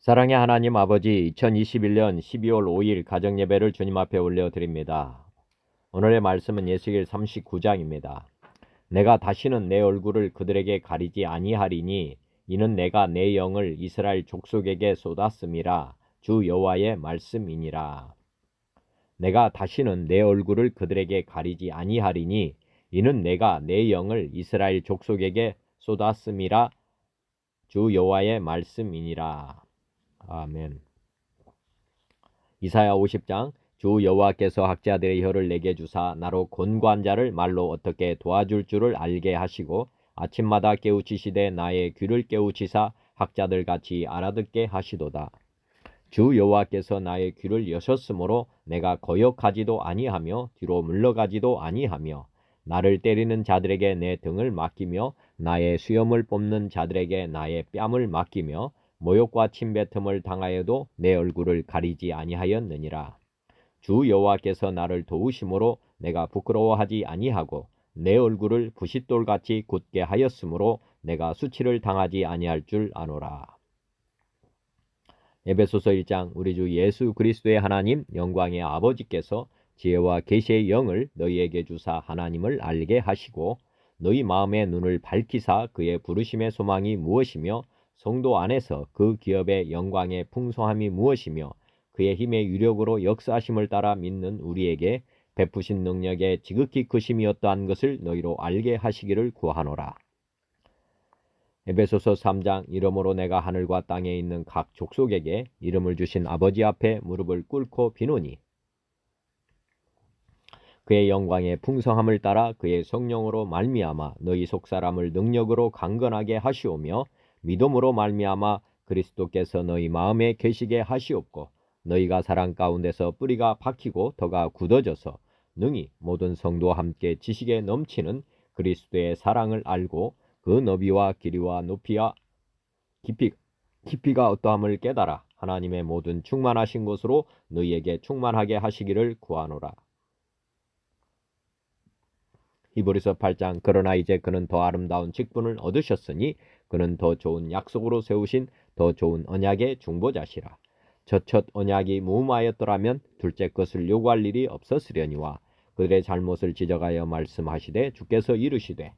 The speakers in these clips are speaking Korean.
사랑의 하나님 아버지, 2021년 12월 5일 가정예배를 주님 앞에 올려드립니다. 오늘의 말씀은 예수길 39장입니다. 내가 다시는 내 얼굴을 그들에게 가리지 아니하리니 이는 내가 내 영을 이스라엘 족속에게 쏟았음이라. 주 여호와의 말씀이니라. 내가 다시는 내 얼굴을 그들에게 가리지 아니하리니 이는 내가 내 영을 이스라엘 족속에게 쏟았음이라. 주 여호와의 말씀이니라. 아멘. 이사야 50장. 주 여호와께서 학자들의 혀를 내게 주사 나로 권고한 자를 말로 어떻게 도와줄 줄을 알게 하시고 아침마다 깨우치시되 나의 귀를 깨우치사 학자들 같이 알아듣게 하시도다. 주 여호와께서 나의 귀를 여셨으므로 내가 거역하지도 아니하며 뒤로 물러가지도 아니하며 나를 때리는 자들에게 내 등을 맡기며 나의 수염을 뽑는 자들에게 나의 뺨을 맡기며 모욕과 침뱉음을 당하여도 내 얼굴을 가리지 아니하였느니라. 주 여호와께서 나를 도우심으로 내가 부끄러워하지 아니하고 내 얼굴을 부싯돌같이 굳게 하였으므로 내가 수치를 당하지 아니할 줄 아노라. 에베소서 1장. 우리 주 예수 그리스도의 하나님 영광의 아버지께서 지혜와 계시의 영을 너희에게 주사 하나님을 알게 하시고 너희 마음의 눈을 밝히사 그의 부르심의 소망이 무엇이며 성도 안에서 그 기업의 영광의 풍성함이 무엇이며 그의 힘의 유력으로 역사하심을 따라 믿는 우리에게 베푸신 능력의 지극히 크심이 어떠한 것을 너희로 알게 하시기를 구하노라. 에베소서 3장. 이러므로 내가 하늘과 땅에 있는 각 족속에게 이름을 주신 아버지 앞에 무릎을 꿇고 비노니 그의 영광의 풍성함을 따라 그의 성령으로 말미암아 너희 속사람을 능력으로 강건하게 하시오며 믿음으로 말미암아 그리스도께서 너희 마음에 계시게 하시옵고 너희가 사랑 가운데서 뿌리가 박히고 터가 굳어져서 능히 모든 성도와 함께 지식에 넘치는 그리스도의 사랑을 알고 그 너비와 길이와 높이와 깊이가 어떠함을 깨달아 하나님의 모든 충만하신 것으로 너희에게 충만하게 하시기를 구하노라. 히브리서 8장. 그러나 이제 그는 더 아름다운 직분을 얻으셨으니 그는 더 좋은 약속으로 세우신 더 좋은 언약의 중보자시라. 첫 언약이 무음하였더라면 둘째 것을 요구할 일이 없었으려니와 그들의 잘못을 지적하여 말씀하시되 주께서 이르시되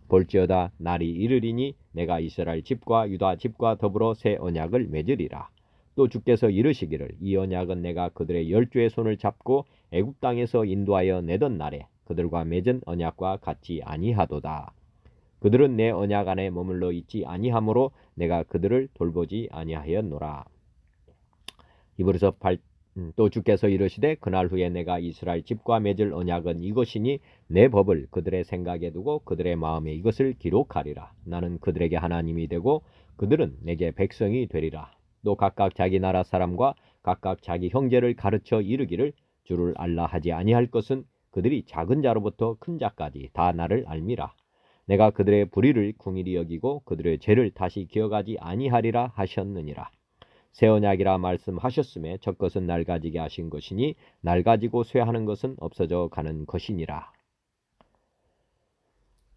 볼지어다 날이 이르리니 내가 이스라엘 집과 유다 집과 더불어 새 언약을 맺으리라. 또 주께서 이르시기를 이 언약은 내가 그들의 열조의 손을 잡고 애굽 땅에서 인도하여 내던 날에 그들과 맺은 언약과 같지 아니하도다. 그들은 내 언약 안에 머물러 있지 아니하므로 내가 그들을 돌보지 아니하였노라. 히브리서 8. 또 주께서 이르시되 그날 후에 내가 이스라엘 집과 맺을 언약은 이것이니 내 법을 그들의 생각에 두고 그들의 마음에 이것을 기록하리라. 나는 그들에게 하나님이 되고 그들은 내게 백성이 되리라. 또 각각 자기 나라 사람과 각각 자기 형제를 가르쳐 이르기를 주를 알라 하지 아니할 것은 그들이 작은 자로부터 큰 자까지 다 나를 알미라. 내가 그들의 불의를 궁일이 여기고 그들의 죄를 다시 기억하지 아니하리라 하셨느니라. 새 언약이라 말씀하셨음에 첫 것은 낡아지게 하신 것이니 낡아지고 쇠하는 것은 없어져 가는 것이니라.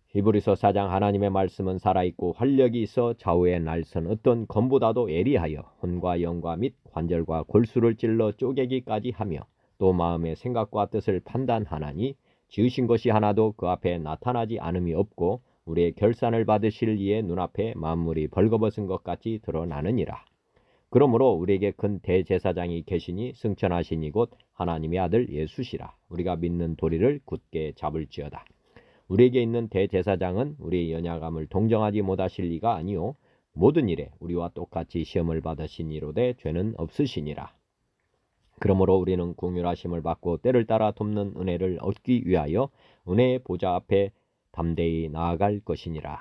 히브리서 4장. 하나님의 말씀은 살아있고 활력이 있어 좌우의 날선 어떤 검보다도 예리하여 혼과 영과 및 관절과 골수를 찔러 쪼개기까지 하며 또 마음의 생각과 뜻을 판단하나니 지으신 것이 하나도 그 앞에 나타나지 않음이 없고 우리의 결산을 받으실 이의 눈앞에 만물이 벌거벗은 것 같이 드러나느니라. 그러므로 우리에게 큰 대제사장이 계시니 승천하시니 곧 하나님의 아들 예수시라. 우리가 믿는 도리를 굳게 잡을지어다. 우리에게 있는 대제사장은 우리의 연약함을 동정하지 못하실 리가 아니오 모든 일에 우리와 똑같이 시험을 받으신 이로되 죄는 없으시니라. 그러므로 우리는 긍휼하심을 받고 때를 따라 돕는 은혜를 얻기 위하여 은혜의 보좌 앞에 담대히 나아갈 것이니라.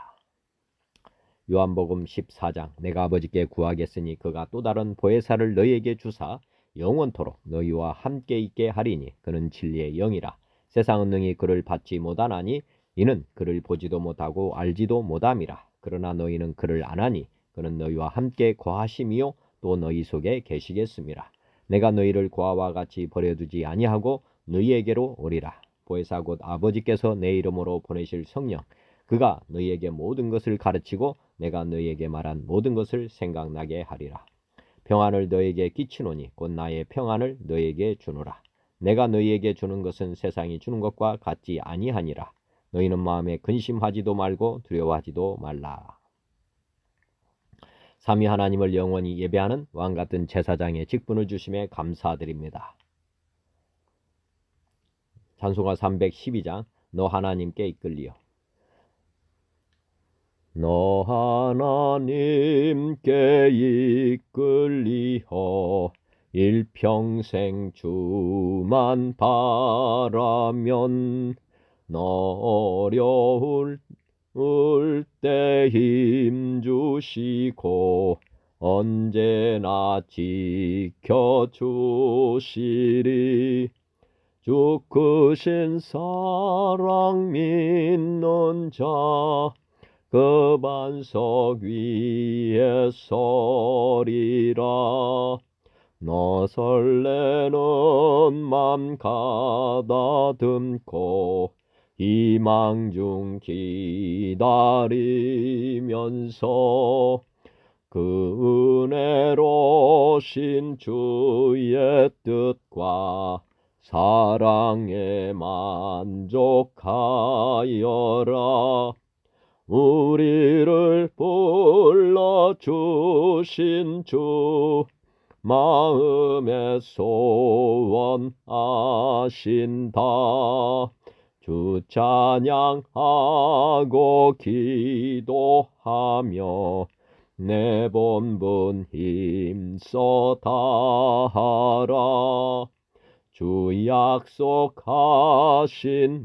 요한복음 14장. 내가 아버지께 구하겠으니 그가 또 다른 보혜사를 너희에게 주사 영원토록 너희와 함께 있게 하리니 그는 진리의 영이라. 세상은 능히 그를 받지 못하나니 이는 그를 보지도 못하고 알지도 못함이라. 그러나 너희는 그를 아나니 그는 너희와 함께 거하심이요 또 너희 속에 계시겠음이라. 내가 너희를 고아와 같이 버려두지 아니하고 너희에게로 오리라. 보혜사 곧 아버지께서 내 이름으로 보내실 성령 그가 너희에게 모든 것을 가르치고 내가 너희에게 말한 모든 것을 생각나게 하리라. 평안을 너에게 끼치노니 곧 나의 평안을 너에게 주노라. 내가 너희에게 주는 것은 세상이 주는 것과 같지 아니하니라. 너희는 마음에 근심하지도 말고 두려워하지도 말라. 삼위 하나님을 영원히 예배하는 왕같은 제사장의 직분을 주심에 감사드립니다. 찬송가 312장 너 하나님께 이끌리어. 너 하나님께 이끌리어 일평생 주만 바라면 너 어려울 때 힘주시고 언제나 지켜주시리. 주 크신 사랑 믿는 자 그 반석 위에 서리라. 너 설레는 맘 가다듬고 희망 중 기다리면서 그 은혜로신 주의 뜻과 사랑에 만족하여라. 우리를 불러주신 주 마음의 소원 아신다. 주 찬양하고 기도하며 내 본분 힘써 다하라. 주 약속하신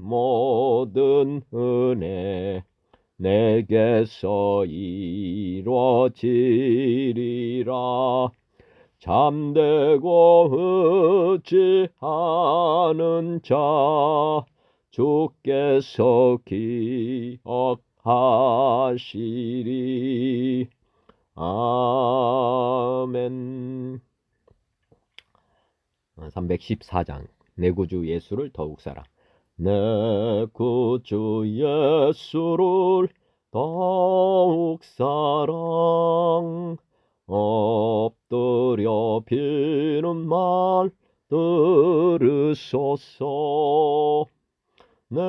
모든 은혜 내게서 이루어지리라. 잠들고 의지하는 자 주께서 기억하시리. 아멘. 314장 내 구주 예수를 더욱 사랑. 내 구주 예수를 더욱 사랑. 엎드려 비는 말 들으소서. 내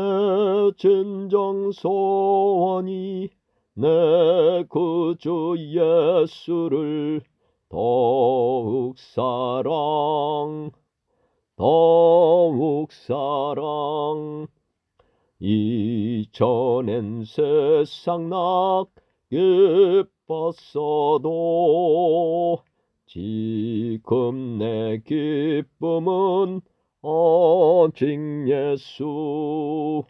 진정 소원이 내 구주 예수를 더욱 사랑. 더욱 사랑. 이전엔 세상 낙 기뻤어도 지금 내 기쁨은 오직 예수.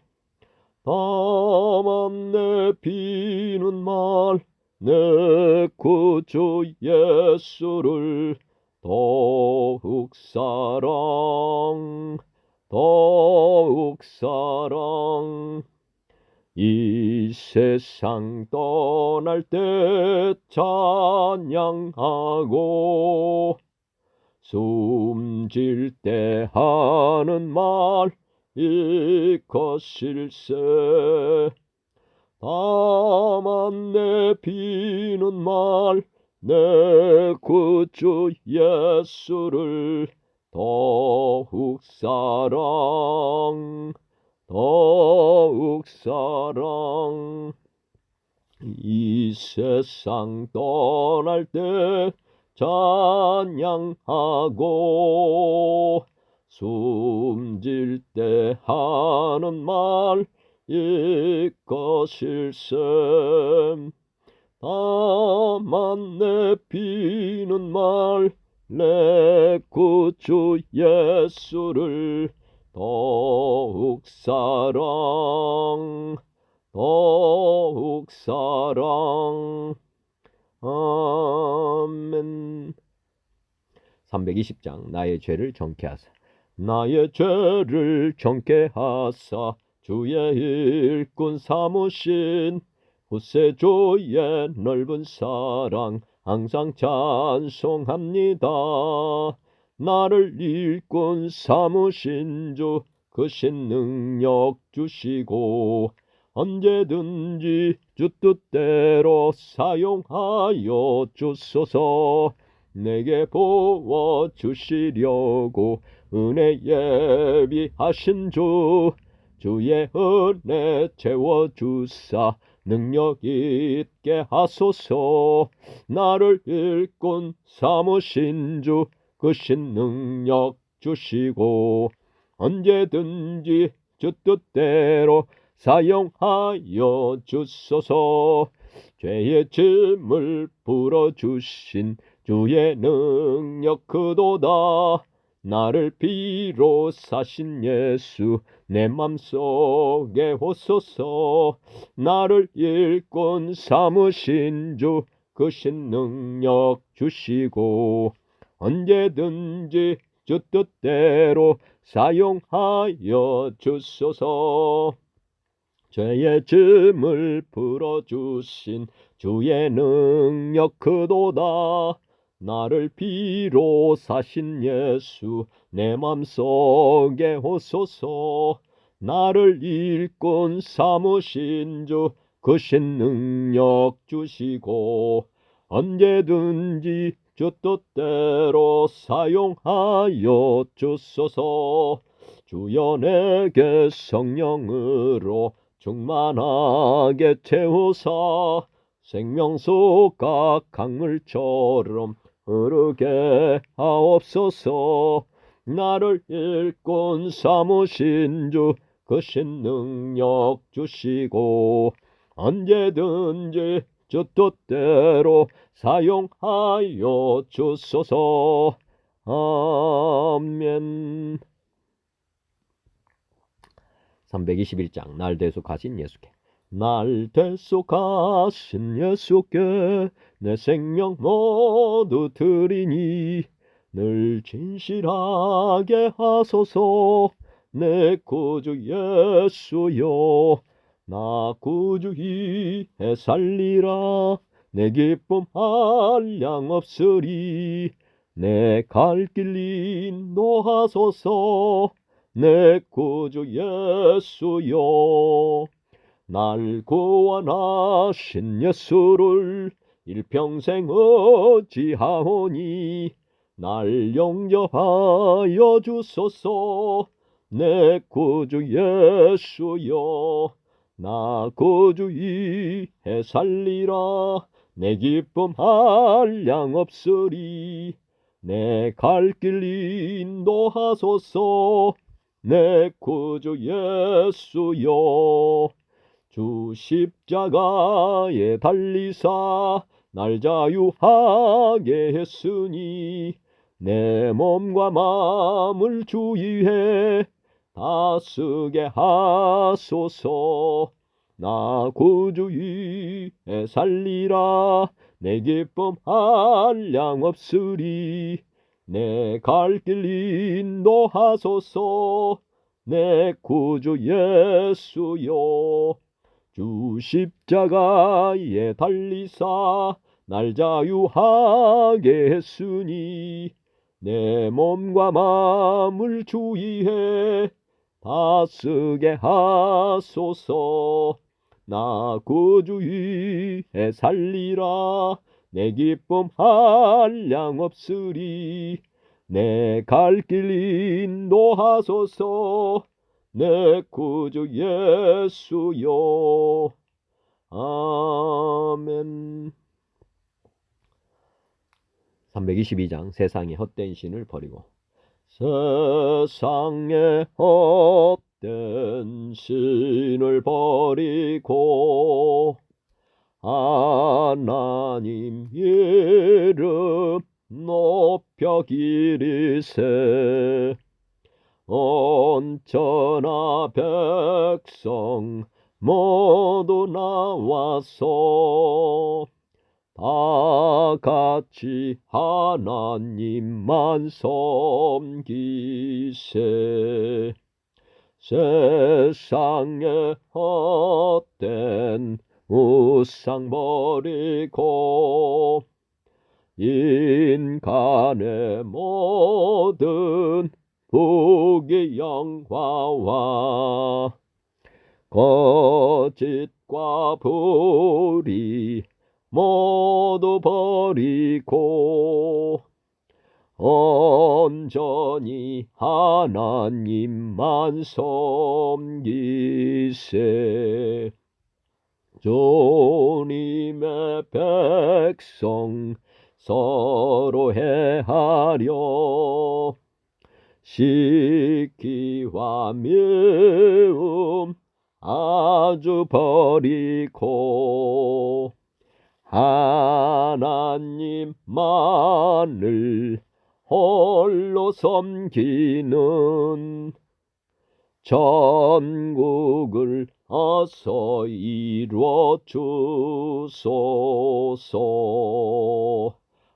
다만 내 비는 말 내 구주 예수를 더욱 사랑. 더욱 사랑. 이 세상 떠날 때 찬양하고 숨질 때 하는 말 이것일세. 다만 내 비는 말 내 구주 예수를 더욱 사랑. 더욱 사랑. 이 세상 떠날 때 찬양하고 숨질 때 하는 말 이것일세. 다만 내 비는 말 내 구주 예수를 더욱 사랑. 더욱 사랑. 아멘. 320장 나의 죄를 정케 하사. 나의 죄를 정케 하사 주의 일꾼 삼으신 구세주의 넓은 사랑 항상 찬송합니다. 나를 일꾼 삼으신 주 크신 능력 주시고 언제든지 주 뜻대로 사용하여 주소서. 내게 부어주시려고 은혜 예비하신 주, 주의 은혜 채워주사 능력 있게 하소서. 나를 일꾼 삼으신 주, 그 신능력 주시고 언제든지 주 뜻대로 사용하여 주소서. 죄의 짐을 풀어주신 주의 능력 크도다. 나를 비로사신 예수 내 맘속에 오소서. 나를 일꾼 삼으신 주, 그 신능력 주시고 언제든지 주 뜻대로 사용하여 주소서. 죄의 짐을 풀어주신 주의 능력 크도다. 나를 비로사신 예수 내 맘속에 오소서. 나를 일꾼 삼으신 주, 그 신능력 주시고 언제든지 주 뜻대로 사용하여 주소서. 주여 내게 성령으로 충만하게 채우사 생명수가 강물처럼 흐르게 하옵소서. 나를 일꾼 삼으신 주, 그 신능력 주시고 언제든지 주 뜻대로 사용하여 주소서. 아멘. 321장 날 대속하신 예수께. 날 대속하신 예수께 내 생명 모두 드리니 늘 진실하게 하소서. 내 구주 예수여, 나 구주 위에 살리라. 내 기쁨 한량 없으리. 내 갈 길 인도하소서. 내 구주 예수여, 날 구원하신 예수를 일평생 의지하오니 날 용접하여 주소서. 내 구주 예수여, 나 구주 위에 살리라. 내 기쁨 한량 없으리. 내 갈 길 인도하소서. 내 구주 예수여, 주 십자가에 달리사 날 자유하게 했으니 내 몸과 마음을 주 위에 다스게 하소서. 나 구주 위에 살리라. 내 기쁨 한량 없으리. 내 갈 길 인도하소서. 내 구주 예수여, 주 십자가에 달리사 날 자유하게 했으니 내 몸과 마음을 주 위에 다스게 하소서. 나 구주 위에 살리라. 내 기쁨 한량 없으리. 내 갈 길 인도하소서. 내 구주 예수여. 아멘. 322장 세상의 헛된 신을 버리고. 세상의 헛된 신을 버리고 하나님 이름 높여 기리세. 온천하 백성 모두 나와서 다 같이 하나님만 섬기세. 세상의 헛된 우상 버리고 인간의 모든 부귀 영화와 거짓과 불의 모두 모두 버리고 온전히 하나님만 섬기세. 주님의 백성 서로 해하려 시기와 미움 아주 버리고 하나님만을 홀로 섬기는 천국을 어서 이루어 주소서.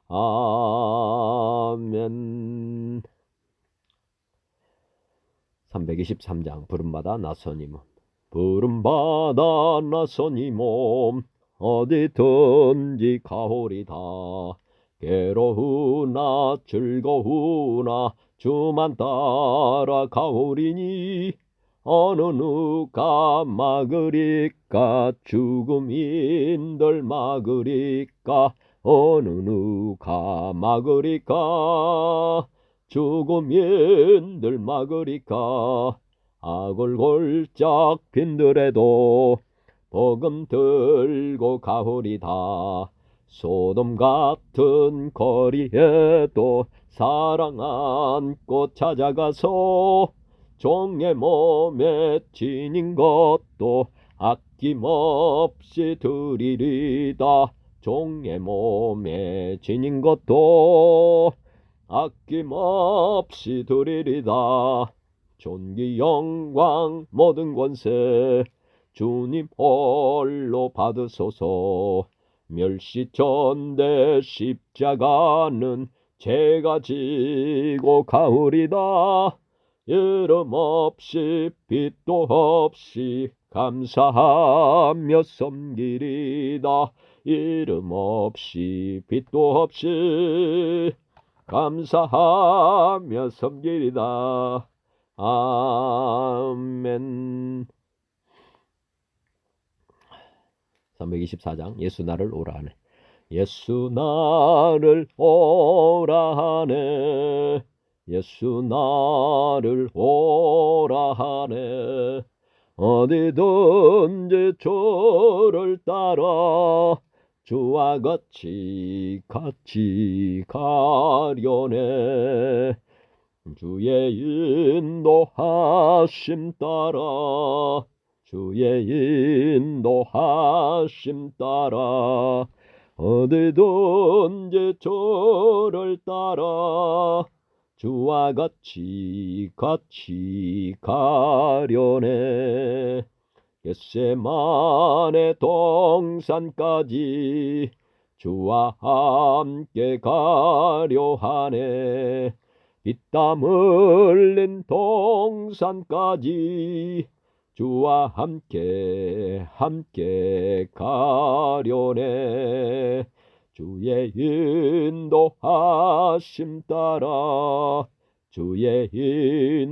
아멘. 323장 부름받아 나서님은 부름받아 나서님은 어디든지 가오리다. 괴로우나 즐거우나 주만 따라 가오리니 어느 누가 막으리까. 죽음인들 막으리까. 어느 누가 막으리까. 죽음인들 막으리까. 악을 골짝 빈들에도 복음 들고 가오리다. 소돔 같은 거리에도 사랑 안고 찾아가서 종의 몸에 지닌 것도 아낌없이 드리리다. 종의 몸에 지닌 것도 아낌없이 드리리다. 존귀 영광 모든 권세 주님 홀로 받으소서. 멸시전대 십자가는 제가 지고 가오리다. 이름 없이 빛도 없이 감사하며 섬기리다. 이름 없이 빛도 없이 감사하며 섬기리다. 아멘. 324장 예수 나를 오라 하네. 예수 나를 오라 하네. 예수 나를 오라 하네. 어디든지 주를 따라 주와 같이 가려네. 주의 인도하심 따라 주의 인도하심 따라 어디든지 주를 따라 주와 같이 가려네. 겟세마네 동산까지 주와 함께 가려 하네. 피땀 흘린 동산까지 주와 함께 가려네. 주의 인도하심 따라 주의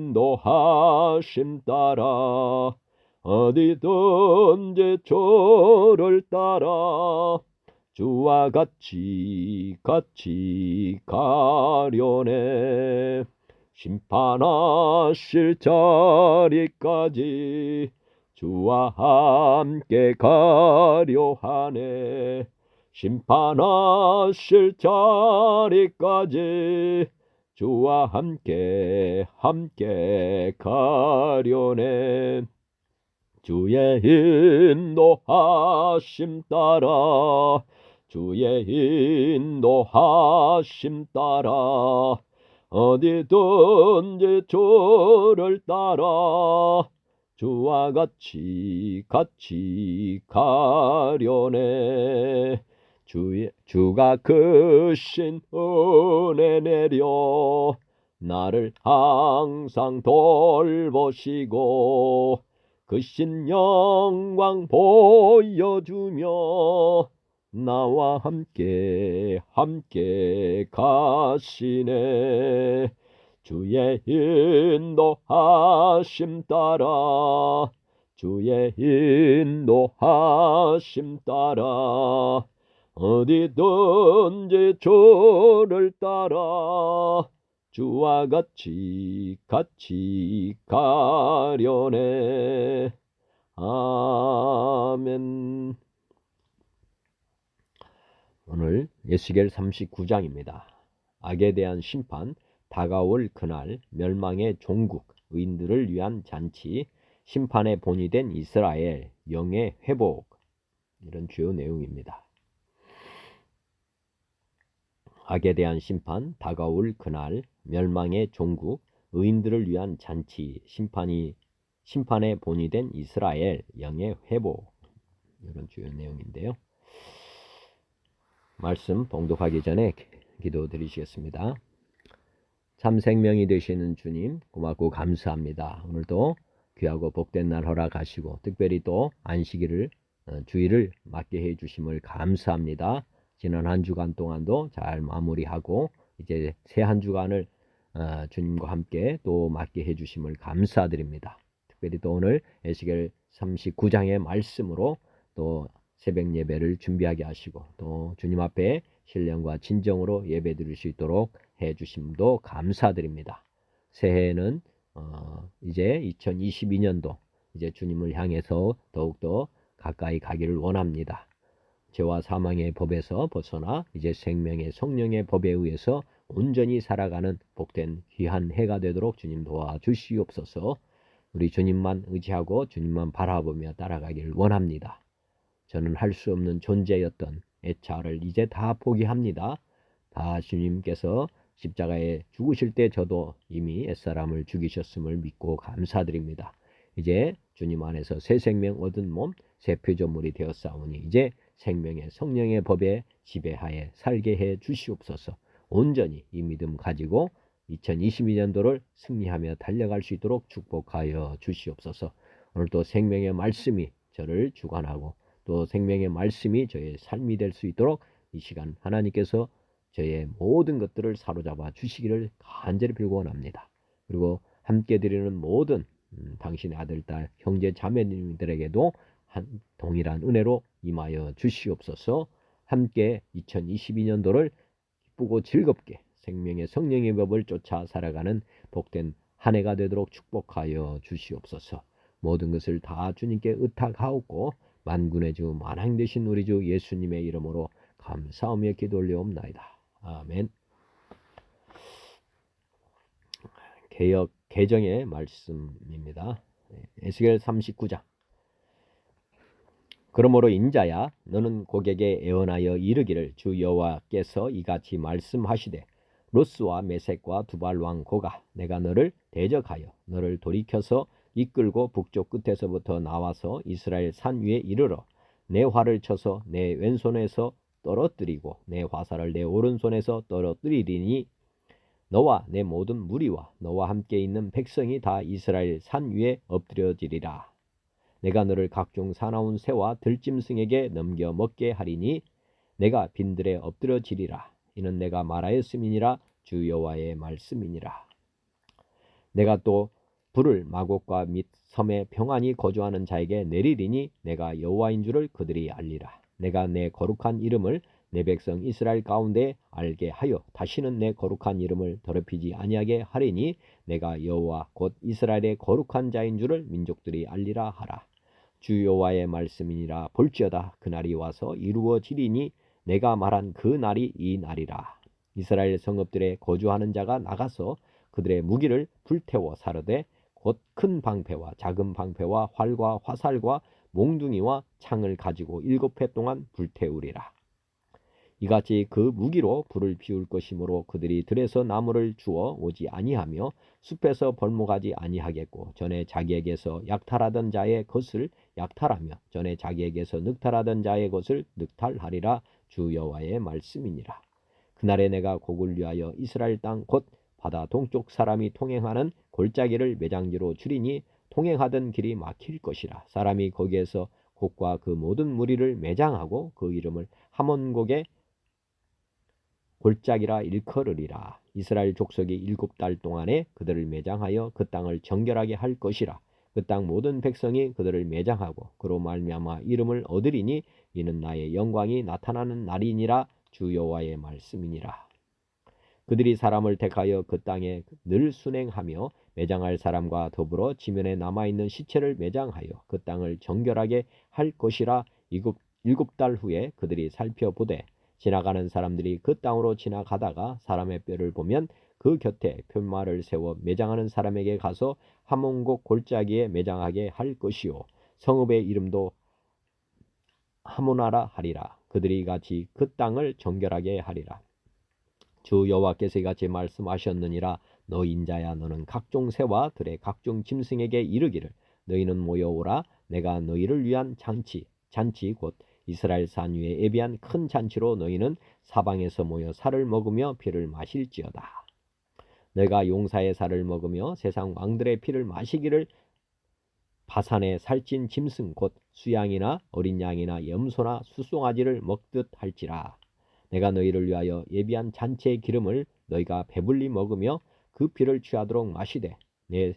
인도하심 따라 어디든지 주를 따라 주와 같이 가려네. 심판하실 자리까지 주와 함께 가려 하네. 심판하실 자리까지 주와 함께 가려네. 주의 인도하심 따라 주의 인도하심 따라 어디든지 주를 따라 주와 같이 가려네. 주가 크신 은혜 내려 나를 항상 돌보시고 크신 영광 보여주며 나와 함께 가시네. 주의 인도하심 따라 주의 인도하심 따라 어디든지 주를 따라 주와 같이 가려네. 아멘. 오늘 에스겔 39장입니다. 악에 대한 심판, 다가올 그날, 멸망의 종국, 의인들을 위한 잔치, 심판의 본이 된 이스라엘, 영의 회복, 이런 주요 내용입니다. 악에 대한 심판, 다가올 그날, 멸망의 종국, 의인들을 위한 잔치, 심판의 본이 된 이스라엘, 영의 회복, 이런 주요 내용인데요. 말씀 봉독하기 전에 기도드리시겠습니다. 참 생명이 되시는 주님, 고맙고 감사합니다. 오늘도 귀하고 복된 날 허락하시고 특별히 또 안식일을 주일을 맞게 해주심을 감사합니다. 지난 한 주간 동안도 잘 마무리하고 이제 새 한 주간을 주님과 함께 또 맞게 해주심을 감사드립니다. 특별히 또 오늘 에스겔 39장의 말씀으로 또 새벽 예배를 준비하게 하시고 또 주님 앞에 신령과 진정으로 예배 드릴 수 있도록 해주심도 감사드립니다. 새해는 이제 2022년도 이제 주님을 향해서 더욱더 가까이 가기를 원합니다. 죄와 사망의 법에서 벗어나 이제 생명의 성령의 법에 의해서 온전히 살아가는 복된 귀한 해가 되도록 주님 도와주시옵소서. 우리 주님만 의지하고 주님만 바라보며 따라가기를 원합니다. 저는 할 수 없는 존재였던 애차를 이제 다 포기합니다. 다 주님께서 십자가에 죽으실 때 저도 이미 옛사람을 죽이셨음을 믿고 감사드립니다. 이제 주님 안에서 새 생명 얻은 몸, 새 피조물이 되었사오니 이제 생명의 성령의 법에 지배하에 살게 해 주시옵소서. 온전히 이 믿음 가지고 2022년도를 승리하며 달려갈 수 있도록 축복하여 주시옵소서. 오늘도 생명의 말씀이 저를 주관하고 또 생명의 말씀이 저의 삶이 될 수 있도록 이 시간 하나님께서 저의 모든 것들을 사로잡아 주시기를 간절히 빌고 원합니다. 그리고 함께 드리는 모든 당신의 아들, 딸, 형제, 자매님들에게도 동일한 은혜로 임하여 주시옵소서. 함께 2022년도를 기쁘고 즐겁게 생명의 성령의 법을 쫓아 살아가는 복된 한 해가 되도록 축복하여 주시옵소서. 모든 것을 다 주님께 의탁하옵고 만군의 주 만왕 되신 우리 주 예수님의 이름으로 감사하며 기도 올려옵나이다. 아멘. 개정의 말씀입니다. 에스겔 39장. 그러므로 인자야 너는 고객에 애원하여 이르기를 주 여호와께서 이같이 말씀하시되 루스와 메섹과 두발 왕 고가 내가 너를 대적하여 너를 돌이켜서 이끌고 북쪽 끝에서부터 나와서 이스라엘 산 위에 이르러 내 활을 쳐서 내 왼손에서 떨어뜨리고 내 화살을 내 오른손에서 떨어뜨리리니 너와 내 모든 무리와 너와 함께 있는 백성이 다 이스라엘 산 위에 엎드려지리라. 내가 너를 각종 사나운 새와 들짐승에게 넘겨 먹게 하리니 내가 빈들에 엎드려지리라. 이는 내가 말하였음이니라. 주 여호와의 말씀이니라. 내가 또 불을 마곡과 및 섬에 평안히 거주하는 자에게 내리리니 내가 여호와인 줄을 그들이 알리라. 내가 내 거룩한 이름을 내 백성 이스라엘 가운데 알게 하여 다시는 내 거룩한 이름을 더럽히지 아니하게 하리니 내가 여호와 곧 이스라엘의 거룩한 자인 줄을 민족들이 알리라 하라. 주 여호와의 말씀이니라. 볼지어다 그날이 와서 이루어지리니 내가 말한 그 날이 이 날이라. 이스라엘 성읍들에 거주하는 자가 나가서 그들의 무기를 불태워 사르되 곧 큰 방패와 작은 방패와 활과 화살과 몽둥이와 창을 가지고 7해 동안 불태우리라. 이같이 그 무기로 불을 피울 것이므로 그들이 들에서 나무를 주워 오지 아니하며 숲에서 벌목하지 아니하겠고 전에 자기에게서 약탈하던 자의 것을 약탈하며 전에 자기에게서 늑탈하던 자의 것을 늑탈하리라. 주 여호와의 말씀이니라. 그날에 내가 곡을 위하여 이스라엘 땅 곧 바다 동쪽 사람이 통행하는 골짜기를 매장지로 줄이니 통행하던 길이 막힐 것이라. 사람이 거기에서 곡과 그 모든 무리를 매장하고 그 이름을 하몬곡의 골짜기라 일컬으리라. 이스라엘 족속이 7달 동안에 그들을 매장하여 그 땅을 정결하게 할 것이라. 그 땅 모든 백성이 그들을 매장하고 그로 말미암아 이름을 얻으리니 이는 나의 영광이 나타나는 날이니라. 주 여호와의 말씀이니라. 그들이 사람을 택하여 그 땅에 늘 순행하며 매장할 사람과 더불어 지면에 남아있는 시체를 매장하여 그 땅을 정결하게 할 것이라. 일곱 달 후에 그들이 살펴보되 지나가는 사람들이 그 땅으로 지나가다가 사람의 뼈를 보면 그 곁에 표마를 세워 매장하는 사람에게 가서 하몬곡 골짜기에 매장하게 할 것이요 성읍의 이름도 하모나라 하리라. 그들이 같이 그 땅을 정결하게 하리라. 주 여호와께서 이같이 말씀하셨느니라. 너 인자야, 너는 각종 새와 들의 각종 짐승에게 이르기를 너희는 모여오라. 내가 너희를 위한 잔치 곧 이스라엘 산 위에 예비한 큰 잔치로 너희는 사방에서 모여 살을 먹으며 피를 마실지어다. 내가 용사의 살을 먹으며 세상 왕들의 피를 마시기를 바산에 살찐 짐승 곧 수양이나 어린 양이나 염소나 수송아지를 먹듯 할지라. 내가 너희를 위하여 예비한 잔치의 기름을 너희가 배불리 먹으며 그 피를 취하도록 마시되 내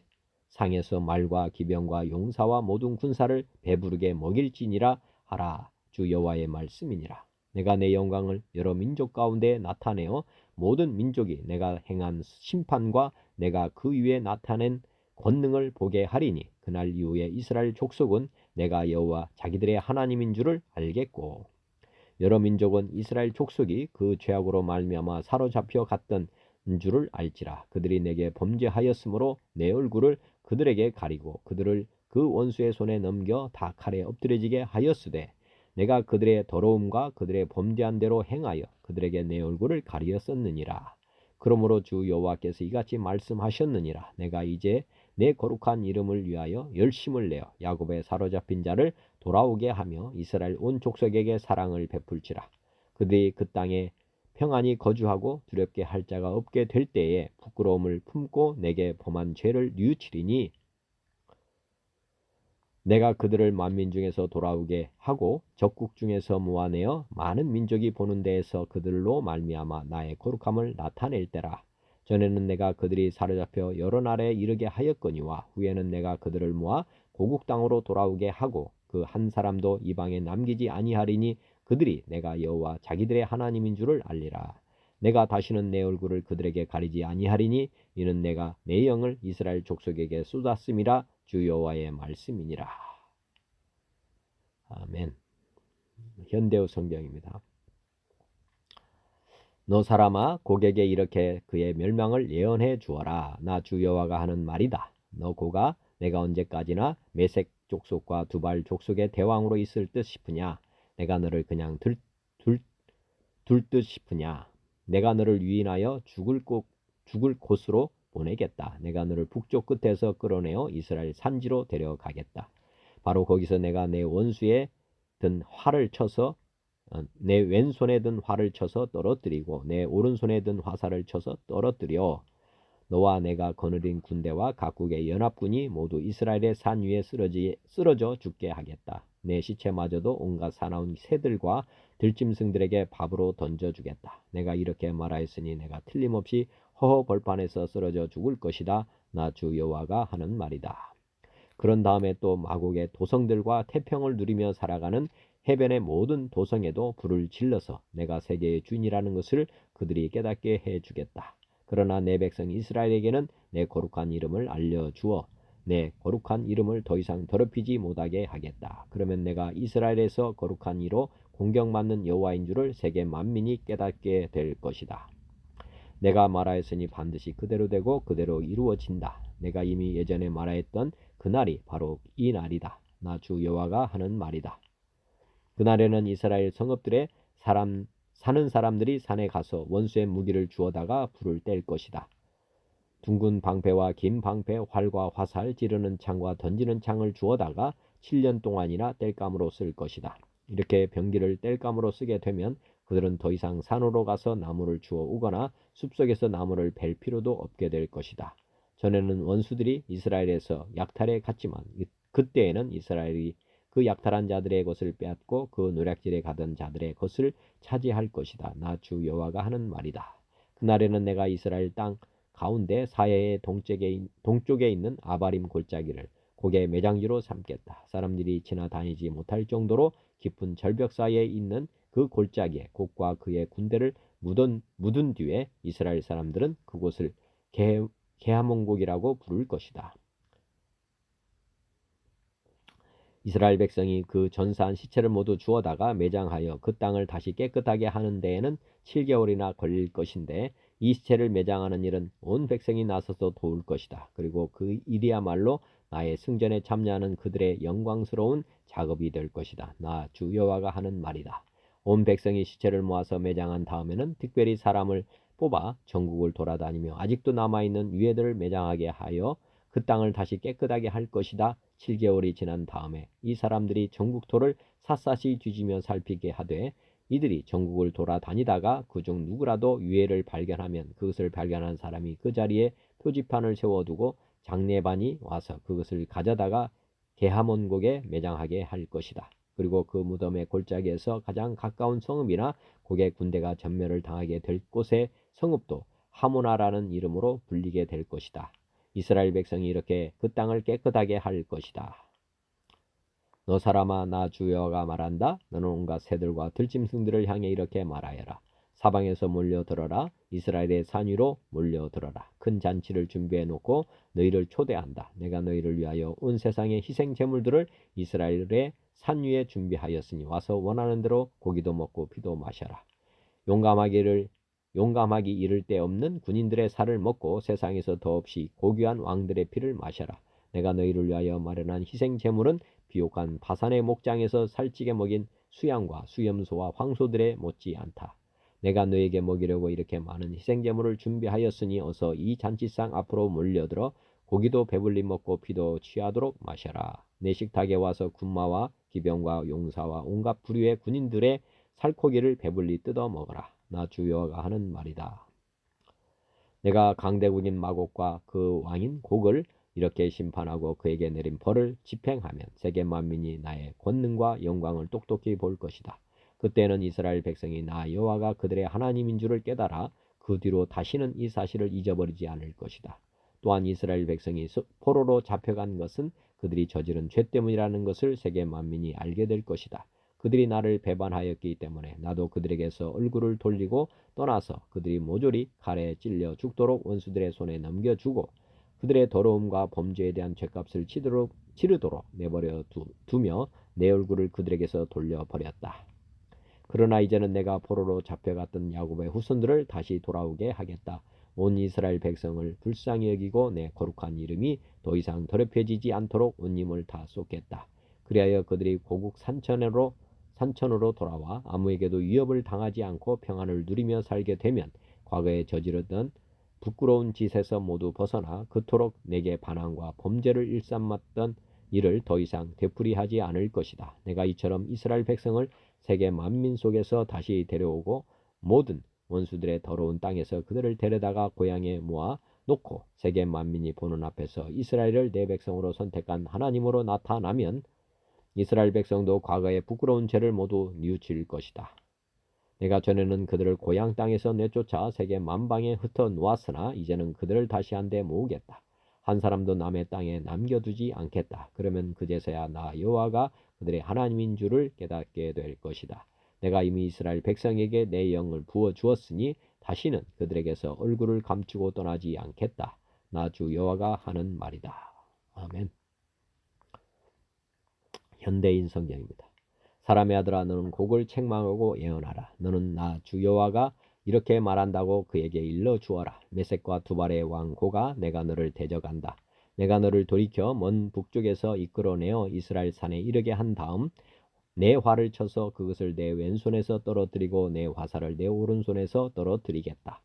상에서 말과 기병과 용사와 모든 군사를 배부르게 먹일지니라 하라. 주 여호와의 말씀이니라. 내가 내 영광을 여러 민족 가운데 나타내어 모든 민족이 내가 행한 심판과 내가 그 위에 나타낸 권능을 보게 하리니 그날 이후에 이스라엘 족속은 내가 여호와 자기들의 하나님인 줄을 알겠고 여러 민족은 이스라엘 족속이 그 죄악으로 말미암아 사로잡혀 갔던 줄을 알지라. 그들이 내게 범죄하였으므로 내 얼굴을 그들에게 가리고 그들을 그 원수의 손에 넘겨 다 칼에 엎드려지게 하였으되 내가 그들의 더러움과 그들의 범죄한 대로 행하여 그들에게 내 얼굴을 가리었었느니라. 그러므로 주 여호와께서 이같이 말씀하셨느니라. 내가 이제 내 거룩한 이름을 위하여 열심을 내어 야곱의 사로잡힌 자를 돌아오게 하며 이스라엘 온 족속에게 사랑을 베풀지라. 그들이 그 땅에 평안히 거주하고 두렵게 할 자가 없게 될 때에 부끄러움을 품고 내게 범한 죄를 뉘우치리니 내가 그들을 만민 중에서 돌아오게 하고 적국 중에서 모아내어 많은 민족이 보는 데에서 그들로 말미암아 나의 거룩함을 나타낼 때라. 전에는 내가 그들이 사로잡혀 여러 나라에 이르게 하였거니와 후에는 내가 그들을 모아 고국 땅으로 돌아오게 하고 그 한 사람도 이방에 남기지 아니하리니 그들이 내가 여호와 자기들의 하나님인 줄을 알리라. 내가 다시는 내 얼굴을 그들에게 가리지 아니하리니 이는 내가 내 영을 이스라엘 족속에게 쏟았음이라. 주 여호와의 말씀이니라. 아멘. 현대어 성경입니다. 너 사람아, 고객에 이렇게 그의 멸망을 예언해 주어라. 나 주 여호와가 하는 말이다. 너 고가 내가 언제까지나 메색 족속과 두발 족속의 대왕으로 있을 듯 싶으냐? 내가 너를 그냥 둘 듯 싶으냐? 내가 너를 유인하여 죽을 곳으로 보내겠다. 내가 너를 북쪽 끝에서 끌어내어 이스라엘 산지로 데려가겠다. 바로 거기서 내가 내 원수에 든 활을 쳐서 내 왼손에 든 활을 쳐서 떨어뜨리고 내 오른손에 든 화살을 쳐서 떨어뜨려 너와 내가 거느린 군대와 각국의 연합군이 모두 이스라엘의 산 위에 쓰러져 죽게 하겠다. 내 시체마저도 온갖 사나운 새들과 들짐승들에게 밥으로 던져주겠다. 내가 이렇게 말하였으니 내가 틀림없이 허허 벌판에서 쓰러져 죽을 것이다. 나 주 여호와가 하는 말이다. 그런 다음에 또 마곡의 도성들과 태평을 누리며 살아가는 해변의 모든 도성에도 불을 질러서 내가 세계의 주인이라는 것을 그들이 깨닫게 해주겠다. 그러나 내 백성 이스라엘에게는 내 거룩한 이름을 알려주어 내 거룩한 이름을 더 이상 더럽히지 못하게 하겠다. 그러면 내가 이스라엘에서 거룩한 이로 공경받는 여호와인 줄을 세계 만민이 깨닫게 될 것이다. 내가 말하였으니 반드시 그대로 되고 그대로 이루어진다. 내가 이미 예전에 말하였던 그날이 바로 이 날이다. 나 주 여호와가 하는 말이다. 그날에는 이스라엘 성읍들에 사는 사람들이 산에 가서 원수의 무기를 주워다가 불을 뗄 것이다. 둥근 방패와 긴 방패, 활과 화살, 찌르는 창과 던지는 창을 주워다가 7년 동안이나 뗄감으로 쓸 것이다. 이렇게 병기를 뗄감으로 쓰게 되면 그들은 더 이상 산으로 가서 나무를 주워 오거나 숲속에서 나무를 벨 필요도 없게 될 것이다. 전에는 원수들이 이스라엘에서 약탈해 갔지만 그때에는 이스라엘이 그 약탈한 자들의 것을 빼앗고 그 노략질에 가던 자들의 것을 차지할 것이다. 나 주 여호와가 하는 말이다. 그날에는 내가 이스라엘 땅 가운데 사해의 동쪽에 있는 아바림 골짜기를 고개 매장지로 삼겠다. 사람들이 지나다니지 못할 정도로 깊은 절벽 사이에 있는 그 골짜기에 곡과 그의 군대를 묻은 뒤에 이스라엘 사람들은 그곳을 게하몬곡이라고 부를 것이다. 이스라엘 백성이 그 전사한 시체를 모두 주워다가 매장하여 그 땅을 다시 깨끗하게 하는 데에는 7개월이나 걸릴 것인데 이 시체를 매장하는 일은 온 백성이 나서서 도울 것이다. 그리고 그 일이야말로 나의 승전에 참여하는 그들의 영광스러운 작업이 될 것이다. 나 주 여호와가 하는 말이다. 온 백성이 시체를 모아서 매장한 다음에는 특별히 사람을 뽑아 전국을 돌아다니며 아직도 남아있는 유해들을 매장하게 하여 그 땅을 다시 깨끗하게 할 것이다. 7개월이 지난 다음에 이 사람들이 전국토를 샅샅이 뒤지며 살피게 하되 이들이 전국을 돌아다니다가 그중 누구라도 유해를 발견하면 그것을 발견한 사람이 그 자리에 표지판을 세워두고 장례반이 와서 그것을 가져다가 게하몬곡에 매장하게 할 것이다. 그리고 그 무덤의 골짜기에서 가장 가까운 성읍이나 곡의 군대가 전멸을 당하게 될 곳의 성읍도 하모나라는 이름으로 불리게 될 것이다. 이스라엘 백성이 이렇게 그 땅을 깨끗하게 할 것이다. 너 사람아, 나 주 여호와가 말한다. 너는 온갖 새들과 들짐승들을 향해 이렇게 말하여라. 사방에서 몰려들어라. 이스라엘의 산 위로 몰려들어라. 큰 잔치를 준비해 놓고 너희를 초대한다. 내가 너희를 위하여 온 세상의 희생 제물들을 이스라엘의 산 위에 준비하였으니 와서 원하는 대로 고기도 먹고 피도 마셔라. 용감하기 이를 데 없는 군인들의 살을 먹고 세상에서 더없이 고귀한 왕들의 피를 마셔라. 내가 너희를 위하여 마련한 희생 제물은 비옥한 바산의 목장에서 살찌게 먹인 수양과 수염소와 황소들에 못지 않다. 내가 너에게 먹이려고 이렇게 많은 희생 제물을 준비하였으니 어서 이 잔치상 앞으로 몰려들어 고기도 배불리 먹고 피도 취하도록 마셔라. 내 식탁에 와서 군마와 기병과 용사와 온갖 부류의 군인들의 살코기를 배불리 뜯어 먹어라. 나 주 여호와가 하는 말이다. 내가 강대국인 마곡과 그 왕인 곡을 이렇게 심판하고 그에게 내린 벌을 집행하면 세계 만민이 나의 권능과 영광을 똑똑히 볼 것이다. 그때는 이스라엘 백성이 나 여호와가 그들의 하나님인 줄을 깨달아 그 뒤로 다시는 이 사실을 잊어버리지 않을 것이다. 또한 이스라엘 백성이 포로로 잡혀간 것은 그들이 저지른 죄 때문이라는 것을 세계 만민이 알게 될 것이다. 그들이 나를 배반하였기 때문에 나도 그들에게서 얼굴을 돌리고 떠나서 그들이 모조리 칼에 찔려 죽도록 원수들의 손에 넘겨주고 그들의 더러움과 범죄에 대한 죄값을 치르도록 내버려 두며 내 얼굴을 그들에게서 돌려버렸다. 그러나 이제는 내가 포로로 잡혀갔던 야곱의 후손들을 다시 돌아오게 하겠다. 온 이스라엘 백성을 불쌍히 여기고 내 거룩한 이름이 더 이상 더럽혀지지 않도록 온 힘을 다 쏟겠다. 그리하여 그들이 고국 산천으로 돌아와 아무에게도 위협을 당하지 않고 평안을 누리며 살게 되면 과거에 저지르던 부끄러운 짓에서 모두 벗어나 그토록 내게 반항과 범죄를 일삼았던 일을 더 이상 되풀이하지 않을 것이다. 내가 이처럼 이스라엘 백성을 세계 만민 속에서 다시 데려오고 모든 원수들의 더러운 땅에서 그들을 데려다가 고향에 모아 놓고 세계 만민이 보는 앞에서 이스라엘을 내 백성으로 선택한 하나님으로 나타나면 이스라엘 백성도 과거의 부끄러운 죄를 모두 뉘우칠 것이다. 내가 전에는 그들을 고향 땅에서 내쫓아 세계 만방에 흩어 놓았으나 이제는 그들을 다시 한데 모으겠다. 한 사람도 남의 땅에 남겨두지 않겠다. 그러면 그제서야 나 여호와가 그들의 하나님인 줄을 깨닫게 될 것이다. 내가 이미 이스라엘 백성에게 내 영을 부어 주었으니 다시는 그들에게서 얼굴을 감추고 떠나지 않겠다. 나 주 여호와가 하는 말이다. 아멘. 현대인 성경입니다. 사람의 아들아, 너는 곡을 책망하고 예언하라. 너는 나 주 여호와가 이렇게 말한다고 그에게 일러 주어라. 메섹과 두발의 왕 고가 내가 너를 대적한다. 내가 너를 돌이켜 먼 북쪽에서 이끌어내어 이스라엘 산에 이르게 한 다음 내 활을 쳐서 그것을 내 왼손에서 떨어뜨리고 내 화살을 내 오른손에서 떨어뜨리겠다.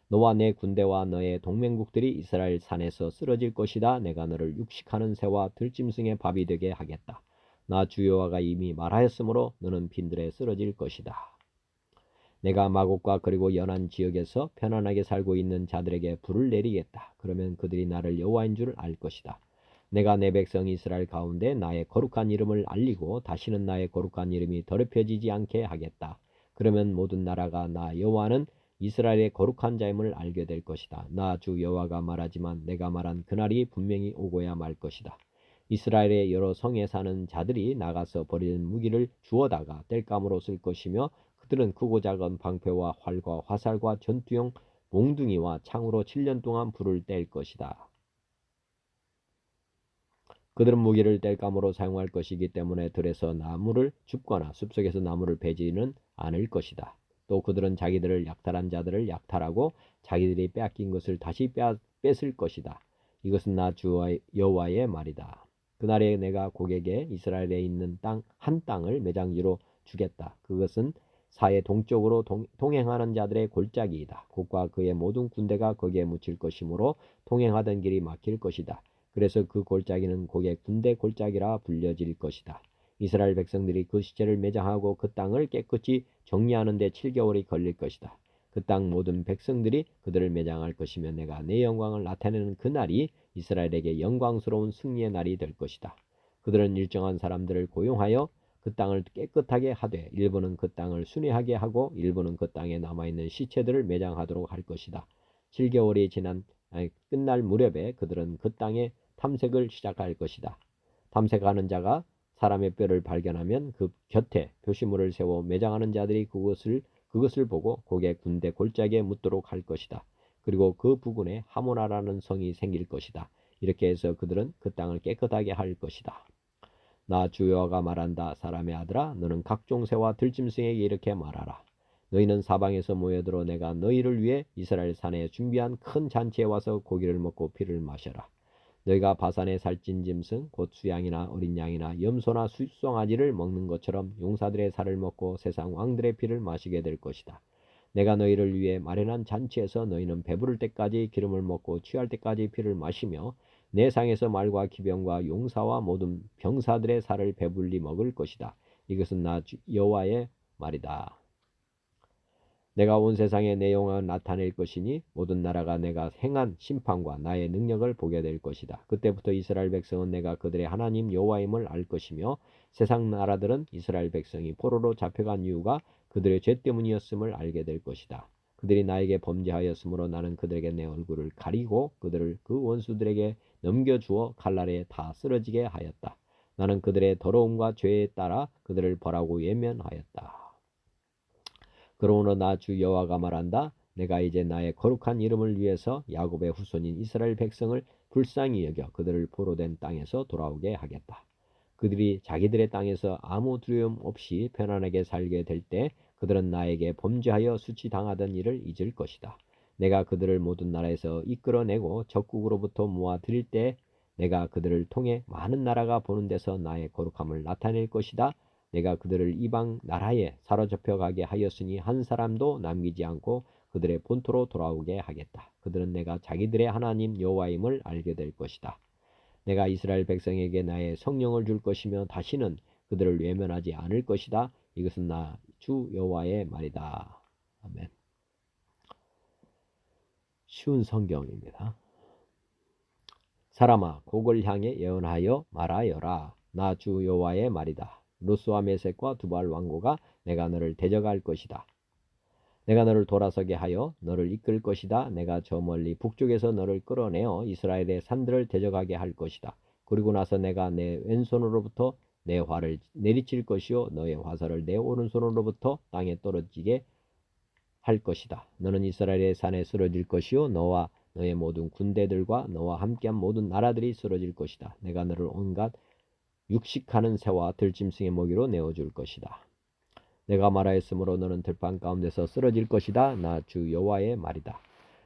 너와 내 군대와 너의 동맹국들이 이스라엘 산에서 쓰러질 것이다. 내가 너를 육식하는 새와 들짐승의 밥이 되게 하겠다. 나 주 여호와가 이미 말하였으므로 너는 빈들에 쓰러질 것이다. 내가 마곡과 그리고 연한 지역에서 편안하게 살고 있는 자들에게 불을 내리겠다. 그러면 그들이 나를 여호와인 줄 알 것이다. 내가 내 백성 이스라엘 가운데 나의 거룩한 이름을 알리고 다시는 나의 거룩한 이름이 더럽혀지지 않게 하겠다. 그러면 모든 나라가 나 여호와는 이스라엘의 거룩한 자임을 알게 될 것이다. 나 주 여호와가 말하지만 내가 말한 그날이 분명히 오고야 말 것이다. 이스라엘의 여러 성에 사는 자들이 나가서 버린 무기를 주워다가 땔감으로 쓸 것이며 그들은 크고 작은 방패와 활과 화살과 전투용 몽둥이와 창으로 7년 동안 불을 뗄 것이다. 그들은 무기를 땔감으로 사용할 것이기 때문에 들에서 나무를 줍거나 숲속에서 나무를 베지는 않을 것이다. 또 그들은 자기들을 약탈한 자들을 약탈하고 자기들이 빼앗긴 것을 다시 뺏을 것이다. 이것은 나 주 여호와의 말이다. 그날에 내가 고객에 이스라엘에 있는 한 땅을 매장지로 주겠다. 그것은 사해 동쪽으로 동행하는 자들의 골짜기이다. 곡과 그의 모든 군대가 거기에 묻힐 것이므로 동행하던 길이 막힐 것이다. 그래서 그 골짜기는 곡의 군대 골짜기라 불려질 것이다. 이스라엘 백성들이 그 시체를 매장하고 그 땅을 깨끗이 정리하는 데 7개월이 걸릴 것이다. 그 땅 모든 백성들이 그들을 매장할 것이며 내가 내 영광을 나타내는 그 날이 이스라엘에게 영광스러운 승리의 날이 될 것이다. 그들은 일정한 사람들을 고용하여 그 땅을 깨끗하게 하되 일부는 그 땅을 순회하게 하고 일부는 그 땅에 남아있는 시체들을 매장하도록 할 것이다. 7개월이 끝날 무렵에 그들은 그 땅에 탐색을 시작할 것이다. 탐색하는 자가 사람의 뼈를 발견하면 그 곁에 표시물을 세워 매장하는 자들이 그것을 보고 곡의 군대 골짜기에 묻도록 할 것이다. 그리고 그 부근에 하모나라는 성이 생길 것이다. 이렇게 해서 그들은 그 땅을 깨끗하게 할 것이다. 나 주 여호와가 말한다. 사람의 아들아, 너는 각종 새와 들짐승에게 이렇게 말하라. 너희는 사방에서 모여들어 내가 너희를 위해 이스라엘 산에 준비한 큰 잔치에 와서 고기를 먹고 피를 마셔라. 너희가 바산의 살찐 짐승 곧 수양이나 어린 양이나 염소나 수송아지를 먹는 것처럼 용사들의 살을 먹고 세상 왕들의 피를 마시게 될 것이다. 내가 너희를 위해 마련한 잔치에서 너희는 배부를 때까지 기름을 먹고 취할 때까지 피를 마시며 내 상에서 말과 기병과 용사와 모든 병사들의 살을 배불리 먹을 것이다. 이것은 나 여호와의 말이다. 내가 온 세상에 내 영광을 나타낼 것이니 모든 나라가 내가 행한 심판과 나의 능력을 보게 될 것이다. 그때부터 이스라엘 백성은 내가 그들의 하나님 여호와임을 알 것이며 세상 나라들은 이스라엘 백성이 포로로 잡혀간 이유가 그들의 죄 때문이었음을 알게 될 것이다. 그들이 나에게 범죄하였으므로 나는 그들에게 내 얼굴을 가리고 그들을 그 원수들에게 넘겨주어 칼날에 다 쓰러지게 하였다. 나는 그들의 더러움과 죄에 따라 그들을 벌하고 예면하였다. 그러므로 나 주 여호와가 말한다. 내가 이제 나의 거룩한 이름을 위해서 야곱의 후손인 이스라엘 백성을 불쌍히 여겨 그들을 포로된 땅에서 돌아오게 하겠다. 그들이 자기들의 땅에서 아무 두려움 없이 편안하게 살게 될 때 그들은 나에게 범죄하여 수치당하던 일을 잊을 것이다. 내가 그들을 모든 나라에서 이끌어내고 적국으로부터 모아들일 때 내가 그들을 통해 많은 나라가 보는 데서 나의 거룩함을 나타낼 것이다. 내가 그들을 이방 나라에 사로잡혀 가게 하였으니 한 사람도 남기지 않고 그들의 본토로 돌아오게 하겠다. 그들은 내가 자기들의 하나님 여호와임을 알게 될 것이다. 내가 이스라엘 백성에게 나의 성령을 줄 것이며 다시는 그들을 외면하지 않을 것이다. 이것은 나 주 여호와의 말이다. 아멘. 쉬운 성경입니다. 사람아, 곡을 향해 예언하여 말하여라. 나 주 여호와의 말이다. 루스와 메섹과 두발 왕고가 내가 너를 대적할 것이다. 내가 너를 돌아서게 하여 너를 이끌 것이다. 내가 저 멀리 북쪽에서 너를 끌어내어 이스라엘의 산들을 대적하게 할 것이다. 그리고 나서 내가 내 왼손으로부터 내 활을 내리칠 것이요 너의 화살을 내 오른손으로부터 땅에 떨어지게 할 것이다. 너는 이스라엘의 산에 쓰러질 것이요 너와 너의 모든 군대들과 너와 함께한 모든 나라들이 쓰러질 것이다. 내가 너를 온갖 육식하는 새와 들짐승의 먹이로 내어줄 것이다. 내가 말하였으므로 너는 들판 가운데서 쓰러질 것이다. 나 주 여호와의 말이다.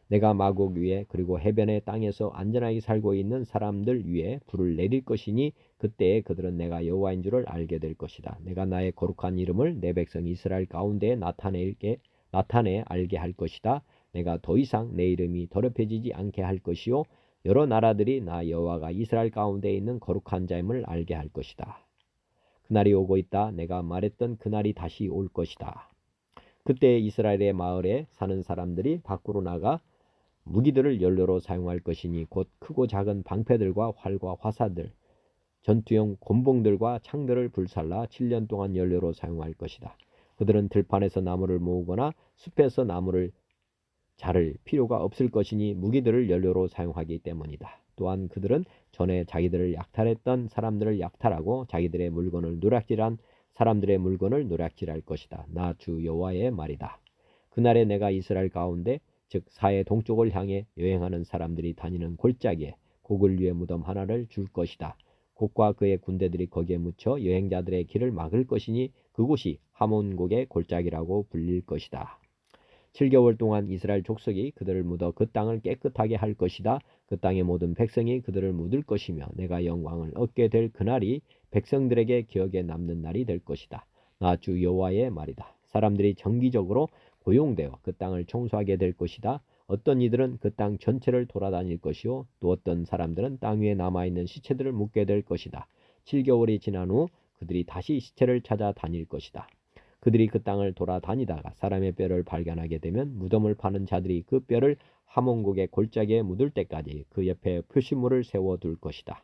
내가 마곡 위에 그리고 해변의 땅에서 안전하게 살고 있는 사람들 위에 불을 내릴 것이니 그때에 그들은 내가 여호와인 줄을 알게 될 것이다. 내가 나의 거룩한 이름을 내 백성 이스라엘 가운데에 나타내 알게 할 것이다. 내가 더 이상 내 이름이 더럽혀지지 않게 할 것이요 여러 나라들이 나 여호와가 이스라엘 가운데 있는 거룩한 자임을 알게 할 것이다. 그날이 오고 있다. 내가 말했던 그날이 다시 올 것이다. 그때 이스라엘의 마을에 사는 사람들이 밖으로 나가 무기들을 연료로 사용할 것이니 곧 크고 작은 방패들과 활과 화살들, 전투용 곤봉들과 창들을 불살라 7년 동안 연료로 사용할 것이다. 그들은 들판에서 나무를 모으거나 숲에서 나무를 자를 필요가 없을 것이니 무기들을 연료로 사용하기 때문이다. 또한 그들은 전에 자기들을 약탈했던 사람들을 약탈하고 자기들의 물건을 노략질한 사람들의 물건을 노략질할 것이다. 나 주 여호와의 말이다. 그날에 내가 이스라엘 가운데 즉 사해 동쪽을 향해 여행하는 사람들이 다니는 골짜기에 곡을 위에 무덤 하나를 줄 것이다. 곡과 그의 군대들이 거기에 묻혀 여행자들의 길을 막을 것이니 그곳이 하몬곡의 골짜기라고 불릴 것이다. 7개월 동안 이스라엘 족속이 그들을 묻어 그 땅을 깨끗하게 할 것이다. 그 땅의 모든 백성이 그들을 묻을 것이며 내가 영광을 얻게 될 그날이 백성들에게 기억에 남는 날이 될 것이다. 나 주 여호와의 말이다. 사람들이 정기적으로 고용되어 그 땅을 청소하게 될 것이다. 어떤 이들은 그 땅 전체를 돌아다닐 것이요 또 어떤 사람들은 땅 위에 남아있는 시체들을 묻게 될 것이다. 7개월이 지난 후 그들이 다시 시체를 찾아 다닐 것이다. 그들이 그 땅을 돌아다니다가 사람의 뼈를 발견하게 되면 무덤을 파는 자들이 그 뼈를 하몬곡의 골짜기에 묻을 때까지 그 옆에 표시물을 세워둘 것이다.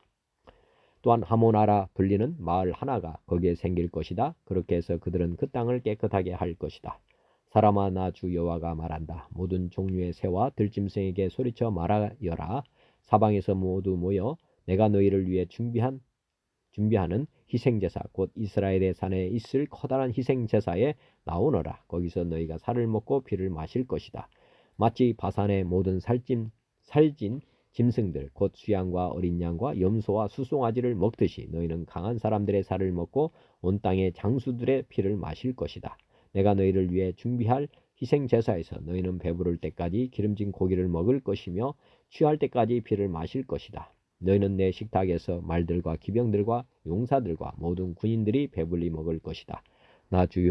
또한 하모나라 불리는 마을 하나가 거기에 생길 것이다. 그렇게 해서 그들은 그 땅을 깨끗하게 할 것이다. 사람아 나 주 여호와가 말한다. 모든 종류의 새와 들짐승에게 소리쳐 말하여라. 사방에서 모두 모여 내가 너희를 위해 준비하는 희생제사 곧 이스라엘의 산에 있을 커다란 희생제사에 나오너라. 거기서 너희가 살을 먹고 피를 마실 것이다. 마치 바산의 모든 살진 짐승들 곧 수양과 어린 양과 염소와 수송아지를 먹듯이 너희는 강한 사람들의 살을 먹고 온 땅의 장수들의 피를 마실 것이다. 내가 너희를 위해 준비할 희생제사에서 너희는 배부를 때까지 기름진 고기를 먹을 것이며 취할 때까지 피를 마실 것이다. 너희는 내 식탁에서 말들과 기병들과 용사들과 모든 군인들이 배불리 먹을 것이다. 나 주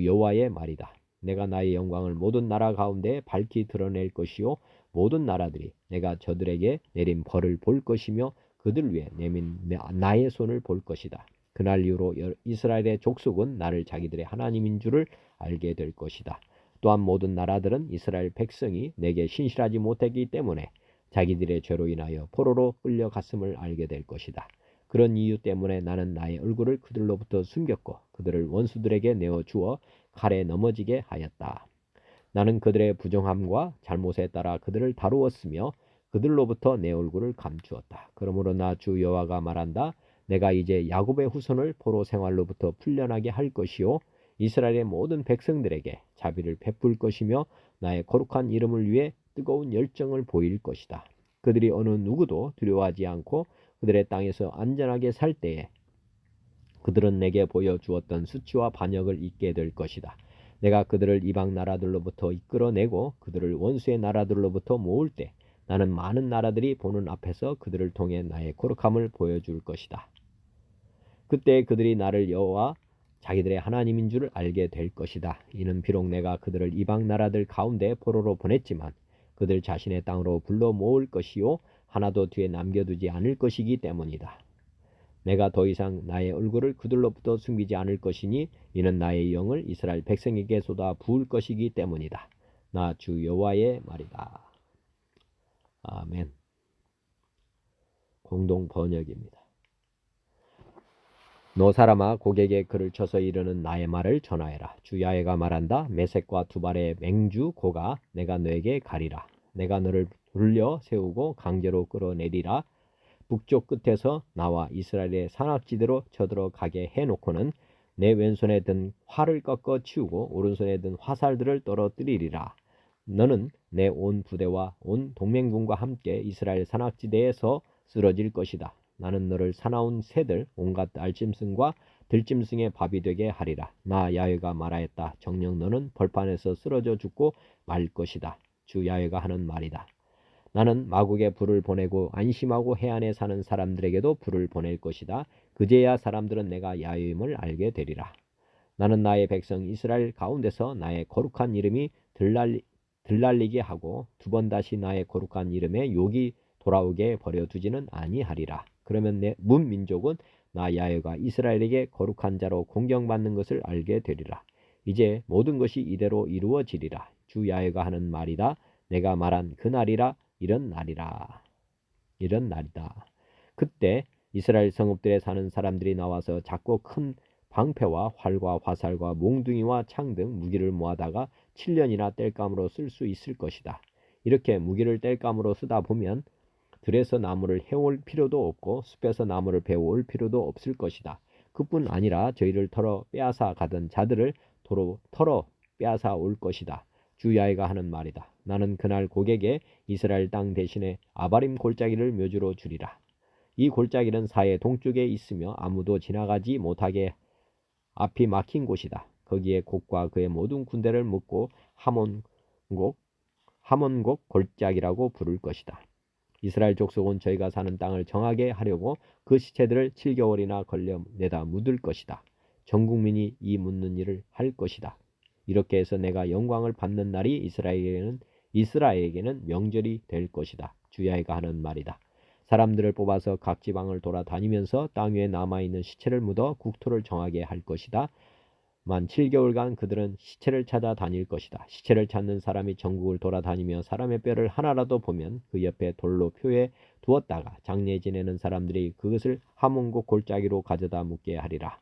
여호와의 말이다. 내가 나의 영광을 모든 나라 가운데 밝히 드러낼 것이요 모든 나라들이 내가 저들에게 내린 벌을 볼 것이며 그들 위에 내민 나의 손을 볼 것이다. 그날 이후로 이스라엘의 족속은 나를 자기들의 하나님인 줄을 알게 될 것이다. 또한 모든 나라들은 이스라엘 백성이 내게 신실하지 못했기 때문에 자기들의 죄로 인하여 포로로 끌려갔음을 알게 될 것이다. 그런 이유 때문에 나는 나의 얼굴을 그들로부터 숨겼고 그들을 원수들에게 내어주어 칼에 넘어지게 하였다. 나는 그들의 부정함과 잘못에 따라 그들을 다루었으며 그들로부터 내 얼굴을 감추었다. 그러므로 나 주 여호와가 말한다. 내가 이제 야곱의 후손을 포로 생활로부터 풀려나게 할 것이요 이스라엘의 모든 백성들에게 자비를 베풀 것이며 나의 거룩한 이름을 위해 뜨거운 열정을 보일 것이다. 그들이 어느 누구도 두려워하지 않고 그들의 땅에서 안전하게 살 때에 그들은 내게 보여주었던 수치와 반역을 잊게 될 것이다. 내가 그들을 이방 나라들로부터 이끌어내고 그들을 원수의 나라들로부터 모을 때 나는 많은 나라들이 보는 앞에서 그들을 통해 나의 거룩함을 보여줄 것이다. 그때 그들이 나를 여호와 자기들의 하나님인 줄 알게 될 것이다. 이는 비록 내가 그들을 이방 나라들 가운데 포로로 보냈지만 그들 자신의 땅으로 불러 모을 것이요 하나도 뒤에 남겨두지 않을 것이기 때문이다. 내가 더 이상 나의 얼굴을 그들로부터 숨기지 않을 것이니 이는 나의 영을 이스라엘 백성에게 쏟아 부을 것이기 때문이다. 나 주 여호와의 말이다. 아멘. 공동 번역입니다. 너 사람아 고객의 글을 쳐서 이르는 나의 말을 전하여라. 주 야훼가 말한다. 메섹과 두발의 맹주 고가 내가 너에게 가리라. 내가 너를 돌려 세우고 강제로 끌어내리라. 북쪽 끝에서 나와 이스라엘의 산악지대로 쳐들어가게 해놓고는 내 왼손에 든 활을 꺾어 치우고 오른손에 든 화살들을 떨어뜨리리라. 너는 내 온 부대와 온 동맹군과 함께 이스라엘 산악지대에서 쓰러질 것이다. 나는 너를 사나운 새들 온갖 알짐승과 들짐승의 밥이 되게 하리라. 나 야훼가 말하였다. 정녕 너는 벌판에서 쓰러져 죽고 말 것이다. 주 야훼가 하는 말이다. 나는 마국에 불을 보내고 안심하고 해안에 사는 사람들에게도 불을 보낼 것이다. 그제야 사람들은 내가 야훼임을 알게 되리라. 나는 나의 백성 이스라엘 가운데서 나의 거룩한 이름이 들날리게 하고 두 번 다시 나의 거룩한 이름에 욕이 돌아오게 버려두지는 아니하리라. 그러면 내 문민족은 나 야훼가 이스라엘에게 거룩한 자로 공경받는 것을 알게 되리라. 이제 모든 것이 이대로 이루어지리라. 주 야훼가 하는 말이다. 내가 말한 그날이라. 이런 날이다. 그때 이스라엘 성읍들에 사는 사람들이 나와서 작고 큰 방패와 활과 화살과 몽둥이와 창 등 무기를 모아다가 7년이나 땔감으로 쓸 수 있을 것이다. 이렇게 무기를 땔감으로 쓰다 보면 들에서 나무를 해올 필요도 없고 숲에서 나무를 베어올 필요도 없을 것이다. 그뿐 아니라 저희를 털어 빼앗아 가던 자들을 도로 털어 빼앗아 올 것이다. 주 야훼가 하는 말이다. 나는 그날 고객에 이스라엘 땅 대신에 아바림 골짜기를 묘지로 주리라. 이 골짜기는 사해 동쪽에 있으며 아무도 지나가지 못하게 앞이 막힌 곳이다. 거기에 곡과 그의 모든 군대를 묶고 하몬곡 골짜기라고 부를 것이다. 이스라엘 족속은 저희가 사는 땅을 정하게 하려고 그 시체들을 7개월이나 걸려 내다 묻을 것이다. 전 국민이 이 묻는 일을 할 것이다. 이렇게 해서 내가 영광을 받는 날이 이스라엘에게는 명절이 될 것이다. 주 야훼가 하는 말이다. 사람들을 뽑아서 각 지방을 돌아다니면서 땅 위에 남아있는 시체를 묻어 국토를 정하게 할 것이다. 만 7개월간 그들은 시체를 찾아 다닐 것이다. 시체를 찾는 사람이 전국을 돌아다니며 사람의 뼈를 하나라도 보면 그 옆에 돌로 표해 두었다가 장례 지내는 사람들이 그것을 하몬곡 골짜기로 가져다 묻게 하리라.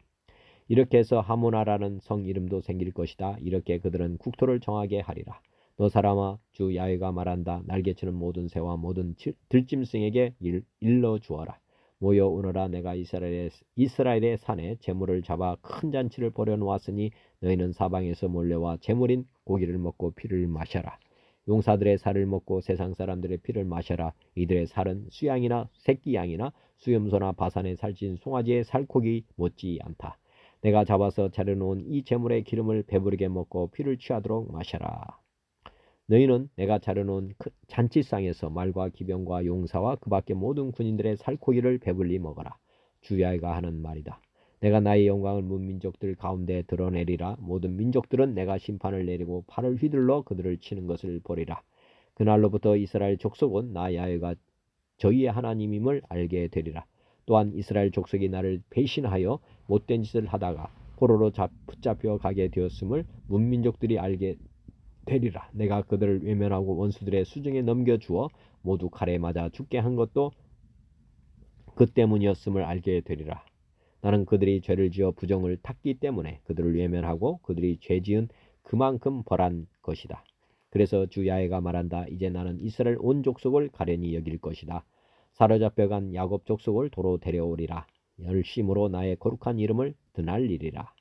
이렇게 해서 하모나라는 성 이름도 생길 것이다. 이렇게 그들은 국토를 정하게 하리라. 너 사람아, 주 야훼가 말한다. 날개치는 모든 새와 모든 들짐승에게 일러 주어라. 모여 오너라. 내가 이스라엘의 산에 제물을 잡아 큰 잔치를 벌여놓았으니 너희는 사방에서 몰려와 제물인 고기를 먹고 피를 마셔라. 용사들의 살을 먹고 세상 사람들의 피를 마셔라. 이들의 살은 수양이나 새끼양이나 수염소나 바산에 살찐 송아지의 살코기 못지 않다. 내가 잡아서 차려놓은 이 제물의 기름을 배부르게 먹고 피를 취하도록 마셔라. 너희는 내가 차려놓은 잔치상에서 말과 기병과 용사와 그 밖의 모든 군인들의 살코기를 배불리 먹어라. 주 야훼가 하는 말이다. 내가 나의 영광을 문민족들 가운데 드러내리라. 모든 민족들은 내가 심판을 내리고 팔을 휘둘러 그들을 치는 것을 보리라. 그날로부터 이스라엘 족속은 나 야훼가 저희의 하나님임을 알게 되리라. 또한 이스라엘 족속이 나를 배신하여 못된 짓을 하다가 포로로 붙잡혀 가게 되었음을 문민족들이 알게 되리라. 내가 그들을 외면하고 원수들의 수중에 넘겨주어 모두 칼에 맞아 죽게 한 것도 그 때문이었음을 알게 되리라. 나는 그들이 죄를 지어 부정을 탔기 때문에 그들을 외면하고 그들이 죄 지은 그만큼 벌한 것이다. 그래서 주 야훼가 말한다. 이제 나는 이스라엘 온 족속을 가련히 여길 것이다. 사로잡혀간 야곱 족속을 도로 데려오리라. 열심으로 나의 거룩한 이름을 드날리리라.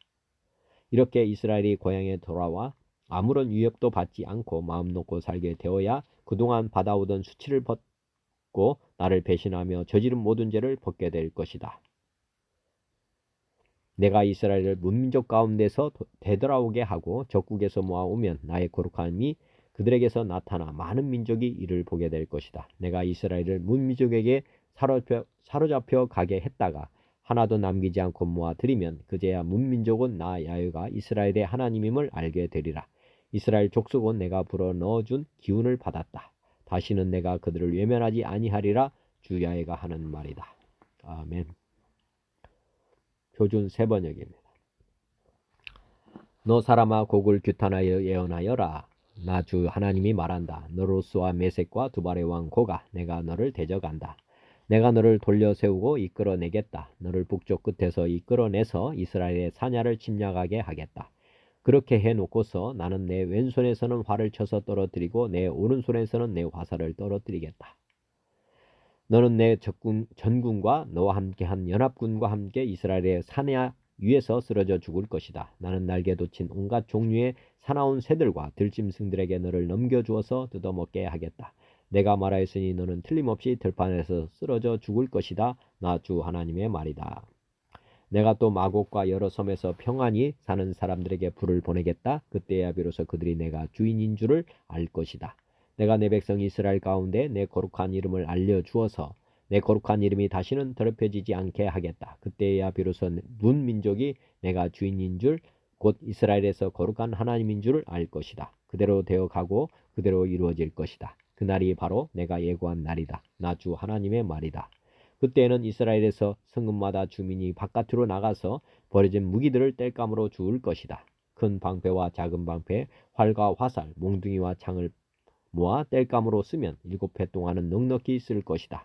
이렇게 이스라엘이 고향에 돌아와 아무런 위협도 받지 않고 마음 놓고 살게 되어야 그동안 받아오던 수치를 벗고 나를 배신하며 저지른 모든 죄를 벗게 될 것이다. 내가 이스라엘을 문민족 가운데서 되돌아오게 하고 적국에서 모아오면 나의 거룩함이 그들에게서 나타나 많은 민족이 이를 보게 될 것이다. 내가 이스라엘을 문민족에게 사로잡혀 가게 했다가 하나도 남기지 않고 모아들이면 그제야 문민족은 나 야훼가 이스라엘의 하나님임을 알게 되리라. 이스라엘 족속은 내가 불어넣어준 기운을 받았다. 다시는 내가 그들을 외면하지 아니하리라. 주 야훼가 하는 말이다. 아멘. 표준 세번역입니다. 너 사람아, 곡을 규탄하여 예언하여라. 나 주 하나님이 말한다. 너로스와 메섹과 두발의 왕 고가, 내가 너를 대적한다. 내가 너를 돌려 세우고 이끌어내겠다. 너를 북쪽 끝에서 이끌어내서 이스라엘의 사냐를 침략하게 하겠다. 그렇게 해놓고서 나는 내 왼손에서는 활을 쳐서 떨어뜨리고 내 오른손에서는 내 화살을 떨어뜨리겠다. 너는 내 전군과 너와 함께한 연합군과 함께 이스라엘의 사냐 위에서 쓰러져 죽을 것이다. 나는 날개 돋친 온갖 종류의 사나운 새들과 들짐승들에게 너를 넘겨주어서 뜯어먹게 하겠다. 내가 말하였으니 너는 틀림없이 들판에서 쓰러져 죽을 것이다. 나 주 하나님의 말이다. 내가 또 마곡과 여러 섬에서 평안히 사는 사람들에게 불을 보내겠다. 그때야 비로소 그들이 내가 주인인 줄을 알 것이다. 내가 내 백성 이스라엘 가운데 내 거룩한 이름을 알려주어서 내 거룩한 이름이 다시는 더럽혀지지 않게 하겠다. 그때야 비로소 문민족이 내가 주인인 줄, 곧 이스라엘에서 거룩한 하나님인 줄을 알 것이다. 그대로 되어가고 그대로 이루어질 것이다. 그날이 바로 내가 예고한 날이다. 나 주 하나님의 말이다. 그때에는 이스라엘에서 성읍마다 주민이 바깥으로 나가서 버려진 무기들을 땔감으로 주울 것이다. 큰 방패와 작은 방패, 활과 화살, 몽둥이와 창을 모아 땔감으로 쓰면 7해 동안은 넉넉히 쓸 것이다.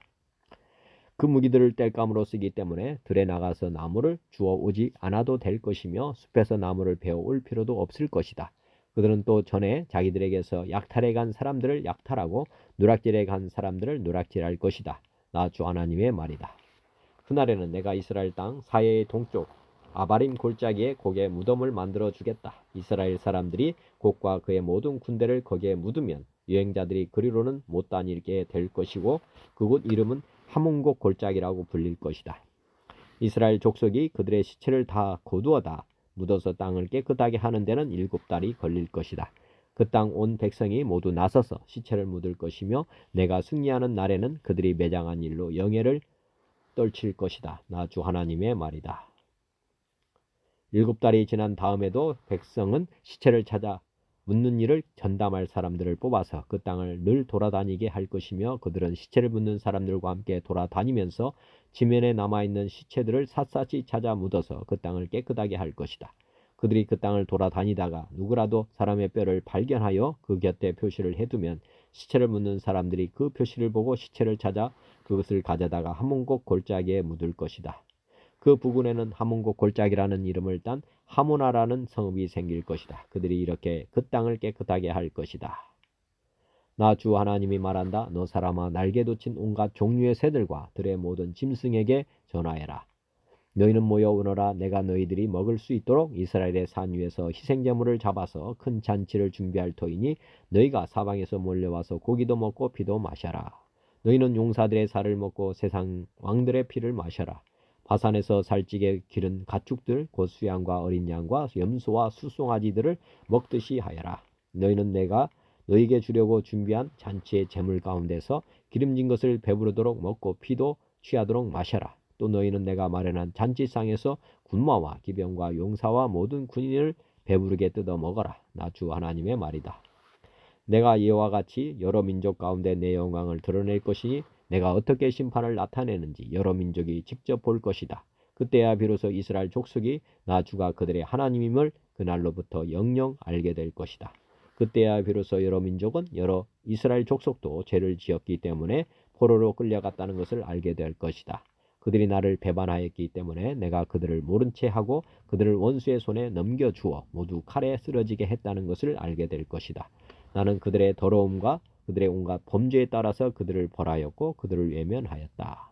그 무기들을 땔감으로 쓰기 때문에 들에 나가서 나무를 주워 오지 않아도 될 것이며 숲에서 나무를 베어 올 필요도 없을 것이다. 그들은 또 전에 자기들에게서 약탈해 간 사람들을 약탈하고 누락질해 간 사람들을 누락질할 것이다. 나 주 하나님의 말이다. 그날에는 내가 이스라엘 땅 사해의 동쪽 아바림 골짜기에 곡의 무덤을 만들어 주겠다. 이스라엘 사람들이 곡과 그의 모든 군대를 거기에 묻으면 여행자들이 그리로는 못 다니게 될 것이고 그곳 이름은 하몬곡 골짜기라고 불릴 것이다. 이스라엘 족속이 그들의 시체를 다 거두어다 묻어서 땅을 깨끗하게 하는 데는 7달이 걸릴 것이다. 그 땅 온 백성이 모두 나서서 시체를 묻을 것이며 내가 승리하는 날에는 그들이 매장한 일로 영예를 떨칠 것이다. 나 주 하나님의 말이다. 7달이 지난 다음에도 백성은 시체를 찾아 묻는 일을 전담할 사람들을 뽑아서 그 땅을 늘 돌아다니게 할 것이며 그들은 시체를 묻는 사람들과 함께 돌아다니면서 지면에 남아있는 시체들을 샅샅이 찾아 묻어서 그 땅을 깨끗하게 할 것이다. 그들이 그 땅을 돌아다니다가 누구라도 사람의 뼈를 발견하여 그 곁에 표시를 해두면 시체를 묻는 사람들이 그 표시를 보고 시체를 찾아 그것을 가져다가 하몬곡 골짜기에 묻을 것이다. 그 부근에는 하몬곡 골짜기라는 이름을 딴 하모나라는 성읍이 생길 것이다. 그들이 이렇게 그 땅을 깨끗하게 할 것이다. 나 주 하나님이 말한다. 너 사람아 날개 돋친 온갖 종류의 새들과 들의 모든 짐승에게 전하해라. 너희는 모여 오너라. 내가 너희들이 먹을 수 있도록 이스라엘의 산 위에서 희생제물을 잡아서 큰 잔치를 준비할 터이니 너희가 사방에서 몰려와서 고기도 먹고 피도 마셔라. 너희는 용사들의 살을 먹고 세상 왕들의 피를 마셔라. 바산에서 살찌게 기른 가축들 곧 수양과 어린 양과 염소와 수송아지들을 먹듯이 하여라. 너희는 내가 너희에게 주려고 준비한 잔치의 제물 가운데서 기름진 것을 배부르도록 먹고 피도 취하도록 마셔라. 또 너희는 내가 마련한 잔치상에서 군마와 기병과 용사와 모든 군인을 배부르게 뜯어 먹어라. 나 주 하나님의 말이다. 내가 이와 같이 여러 민족 가운데 내 영광을 드러낼 것이니 내가 어떻게 심판을 나타내는지 여러 민족이 직접 볼 것이다. 그때야 비로소 이스라엘 족속이 나 주가 그들의 하나님임을 그날로부터 영영 알게 될 것이다. 그때야 비로소 여러 민족은 여러 이스라엘 족속도 죄를 지었기 때문에 포로로 끌려갔다는 것을 알게 될 것이다. 그들이 나를 배반하였기 때문에 내가 그들을 모른 채 하고 그들을 원수의 손에 넘겨주어 모두 칼에 쓰러지게 했다는 것을 알게 될 것이다. 나는 그들의 더러움과 그들의 온갖 범죄에 따라서 그들을 벌하였고 그들을 외면하였다.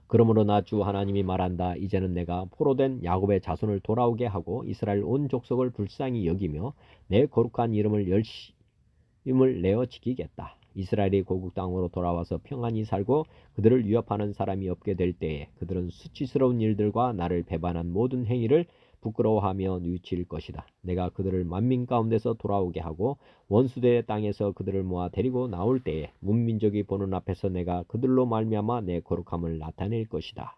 그러므로 나 주 하나님이 말한다. 이제는 내가 포로된 야곱의 자손을 돌아오게 하고 이스라엘 온 족속을 불쌍히 여기며 내 거룩한 이름을 열심을 내어 지키겠다. 이스라엘이 고국 땅으로 돌아와서 평안히 살고 그들을 위협하는 사람이 없게 될 때에 그들은 수치스러운 일들과 나를 배반한 모든 행위를 부끄러워하며 뉘우칠 것이다. 내가 그들을 만민 가운데서 돌아오게 하고 원수들의 땅에서 그들을 모아 데리고 나올 때에 문민족이 보는 앞에서 내가 그들로 말미암아 내 거룩함을 나타낼 것이다.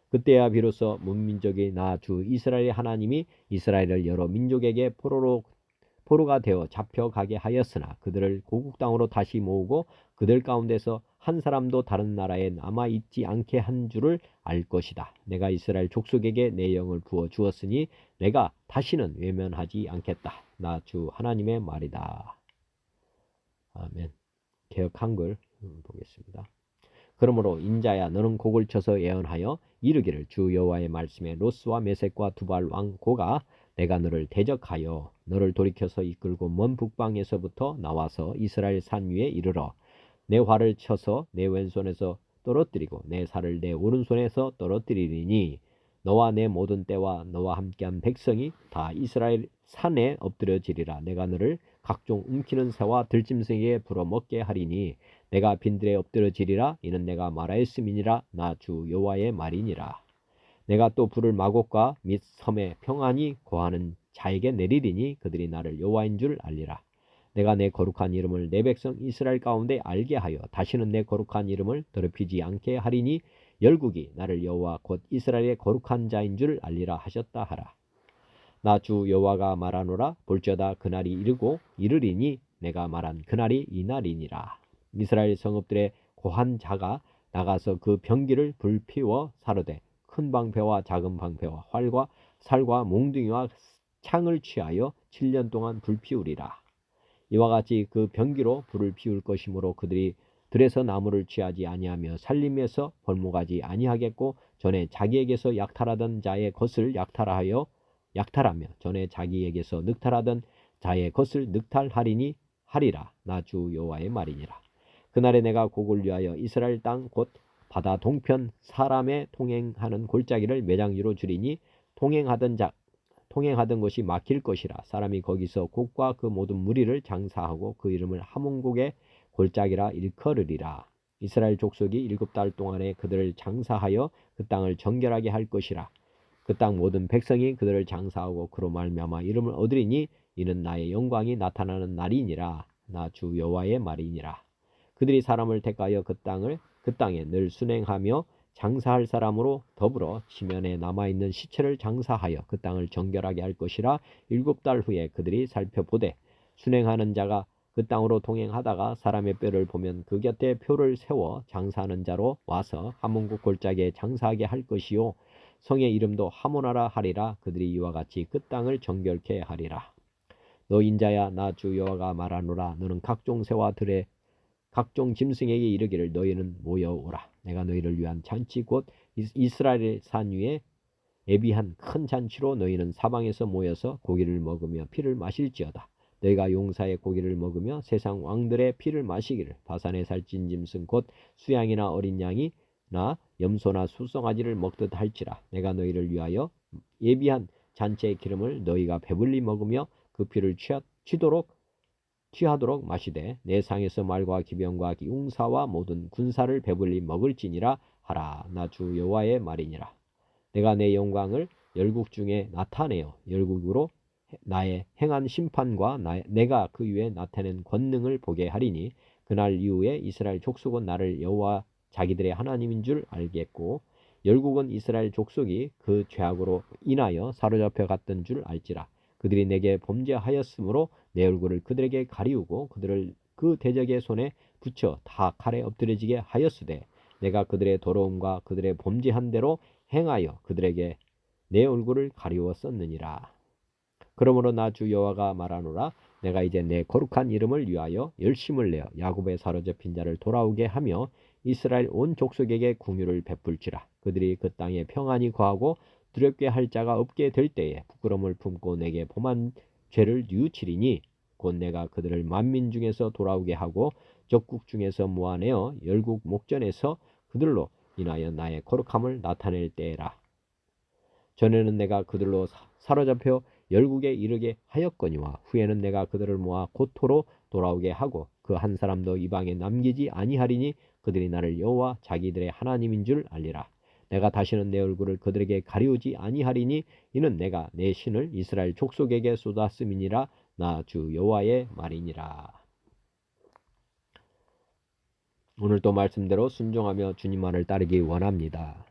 그때야 비로소 문민족이 나 주 이스라엘의 하나님이 이스라엘을 여러 민족에게 포로가 되어 잡혀가게 하였으나 그들을 고국 땅으로 다시 모으고 그들 가운데서 한 사람도 다른 나라에 남아있지 않게 한 줄을 알 것이다. 내가 이스라엘 족속에게 내 영을 부어 주었으니 내가 다시는 외면하지 않겠다. 나 주 하나님의 말이다. 아멘. 개역 한글 보겠습니다. 그러므로 인자야 너는 곡을 쳐서 예언하여 이르기를 주 여호와의 말씀에 로스와 메섹과 두발 왕 고가 내가 너를 대적하여 너를 돌이켜서 이끌고 먼 북방에서부터 나와서 이스라엘 산 위에 이르러 내 활을 쳐서 내 왼손에서 떨어뜨리고 내 살을 내 오른손에서 떨어뜨리리니 너와 내 모든 때와 너와 함께한 백성이 다 이스라엘 산에 엎드려지리라. 내가 너를 각종 움키는 새와 들짐승에게 불어먹게 하리니 내가 빈들에 엎드려지리라. 이는 내가 말하였음이니라. 나 주 여호와의 말이니라. 내가 또 불을 마곡과 및 섬에 평안히 거하는 자에게 내리리니 그들이 나를 여호와인 줄 알리라. 내가 내 거룩한 이름을 내 백성 이스라엘 가운데 알게 하여 다시는 내 거룩한 이름을 더럽히지 않게 하리니 열국이 나를 여호와 곧 이스라엘의 거룩한 자인 줄 알리라 하셨다 하라. 나 주 여호와가 말하노라. 볼지어다 그날이 이르고 이르리니 내가 말한 그날이 이날이니라. 이스라엘 성읍들의 고한 자가 나가서 그 병기를 불피워 사르되 큰 방패와 작은 방패와 활과 살과 몽둥이와 창을 취하여 7년 동안 불피우리라. 이와 같이 그 병기로 불을 피울 것이므로 그들이 들에서 나무를 취하지 아니하며 살림에서 벌목하지 아니하겠고 전에 자기에게서 약탈하던 자의 것을 약탈하며 전에 자기에게서 늑탈하던 자의 것을 늑탈하리니 하리라. 나 주 여호와의 말이니라. 그날에 내가 곡을 위하여 이스라엘 땅 곧 바다 동편 사람의 통행하는 골짜기를 매장지로 주리니 통행하던 것이 막힐 것이라. 사람이 거기서 곡과 그 모든 무리를 장사하고 그 이름을 하몬곡의 골짜기라 일컬으리라. 이스라엘 족속이 7달 동안에 그들을 장사하여 그 땅을 정결하게 할 것이라. 그 땅 모든 백성이 그들을 장사하고 그로 말미암아 이름을 얻으리니 이는 나의 영광이 나타나는 날이니라. 나 주 여호와의 말이니라. 그들이 사람을 택하여 그 땅에 늘 순행하며 장사할 사람으로 더불어 지면에 남아있는 시체를 장사하여 그 땅을 정결하게 할 것이라. 7달 후에 그들이 살펴보되 순행하는 자가 그 땅으로 동행하다가 사람의 뼈를 보면 그 곁에 표를 세워 장사하는 자로 와서 하몬국 골짜기에 장사하게 할 것이요 성의 이름도 하모나라 하리라. 그들이 이와 같이 그 땅을 정결케 하리라. 너 인자야, 나 주 여호와가 말하노라. 너는 각종 새와 들의 각종 짐승에게 이르기를 너희는 모여오라. 내가 너희를 위한 잔치 곧 이스라엘 산 위에 예비한 큰 잔치로 너희는 사방에서 모여서 고기를 먹으며 피를 마실지어다. 너희가 용사의 고기를 먹으며 세상 왕들의 피를 마시기를. 바산의 살찐 짐승 곧 수양이나 어린 양이나 염소나 수송아지를 먹듯 할지라. 내가 너희를 위하여 예비한 잔치의 기름을 너희가 배불리 먹으며 그 피를 취하도록 마시되 내 상에서 말과 기병과 용사와 모든 군사를 배불리 먹을지니라 하라. 나 주 여호와의 말이니라. 내가 내 영광을 열국 중에 나타내어 열국으로 나의 행한 심판과 내가 그 위에 나타낸 권능을 보게 하리니 그날 이후에 이스라엘 족속은 나를 여호와 자기들의 하나님인 줄 알겠고 열국은 이스라엘 족속이 그 죄악으로 인하여 사로잡혀 갔던 줄 알지라. 그들이 내게 범죄하였으므로 내 얼굴을 그들에게 가리우고 그들을 그 대적의 손에 붙여 다 칼에 엎드려지게 하였으되 내가 그들의 더러움과 그들의 범죄한 대로 행하여 그들에게 내 얼굴을 가리웠었느니라. 그러므로 나 주 여호와가 말하노라. 내가 이제 내 거룩한 이름을 위하여 열심을 내어 야곱의 사로잡힌 자를 돌아오게 하며 이스라엘 온 족속에게 긍휼을 베풀지라. 그들이 그 땅에 평안히 거하고 두렵게 할 자가 없게 될 때에 부끄러움을 품고 내게 범한 죄를 뉘우치리니 곧 내가 그들을 만민 중에서 돌아오게 하고 적국 중에서 모아내어 열국 목전에서 그들로 인하여 나의 거룩함을 나타낼 때라. 전에는 내가 그들로 사로잡혀 열국에 이르게 하였거니와 후에는 내가 그들을 모아 고토로 돌아오게 하고 그 한 사람도 이방에 남기지 아니하리니 그들이 나를 여호와 자기들의 하나님인 줄 알리라. 내가 다시는 내 얼굴을 그들에게 가리우지 아니하리니 이는 내가 내 신을 이스라엘 족속에게 쏟았음이니라. 나 주 여호와의 말이니라. 오늘도 말씀대로 순종하며 주님만을 따르기 원합니다.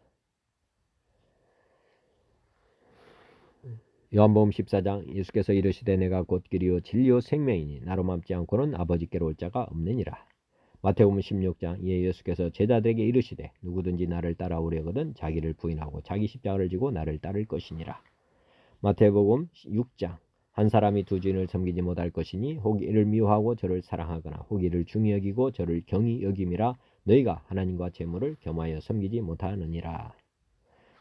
요한복음 14장 예수께서 이르시되 내가 곧 길이요 진리요 생명이니 나로 맘지 않고는 아버지께로 올 자가 없느니라. 마태복음 16장 이에 예수께서 제자들에게 이르시되 누구든지 나를 따라오려거든 자기를 부인하고 자기 십자가를 지고 나를 따를 것이니라. 마태복음 6장 한 사람이 두 주인을 섬기지 못할 것이니 혹 이를 미워하고 저를 사랑하거나 혹 이를 중히 여기고 저를 경히 여김이라. 너희가 하나님과 재물을 겸하여 섬기지 못하느니라.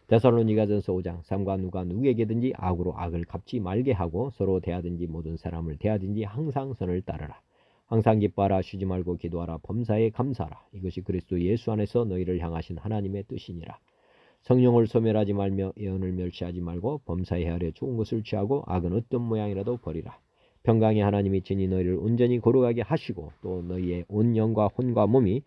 데살로니가전서 5장 삼가 누가 누구에게든지 악으로 악을 갚지 말게 하고 서로 대하든지 모든 사람을 대하든지 항상 선을 따르라. 항상 기뻐하라. 쉬지 말고 기도하라. 범사에 감사하라. 이것이 그리스도 예수 안에서 너희를 향하신 하나님의 뜻이니라. 성령을 소멸하지 말며 예언을 멸시하지 말고 범사에 헤아려 좋은 것을 취하고 악은 어떤 모양이라도 버리라. 평강의 하나님이 친히 너희를 온전히 거룩하게 하시고 또 너희의 온 영과 혼과 몸이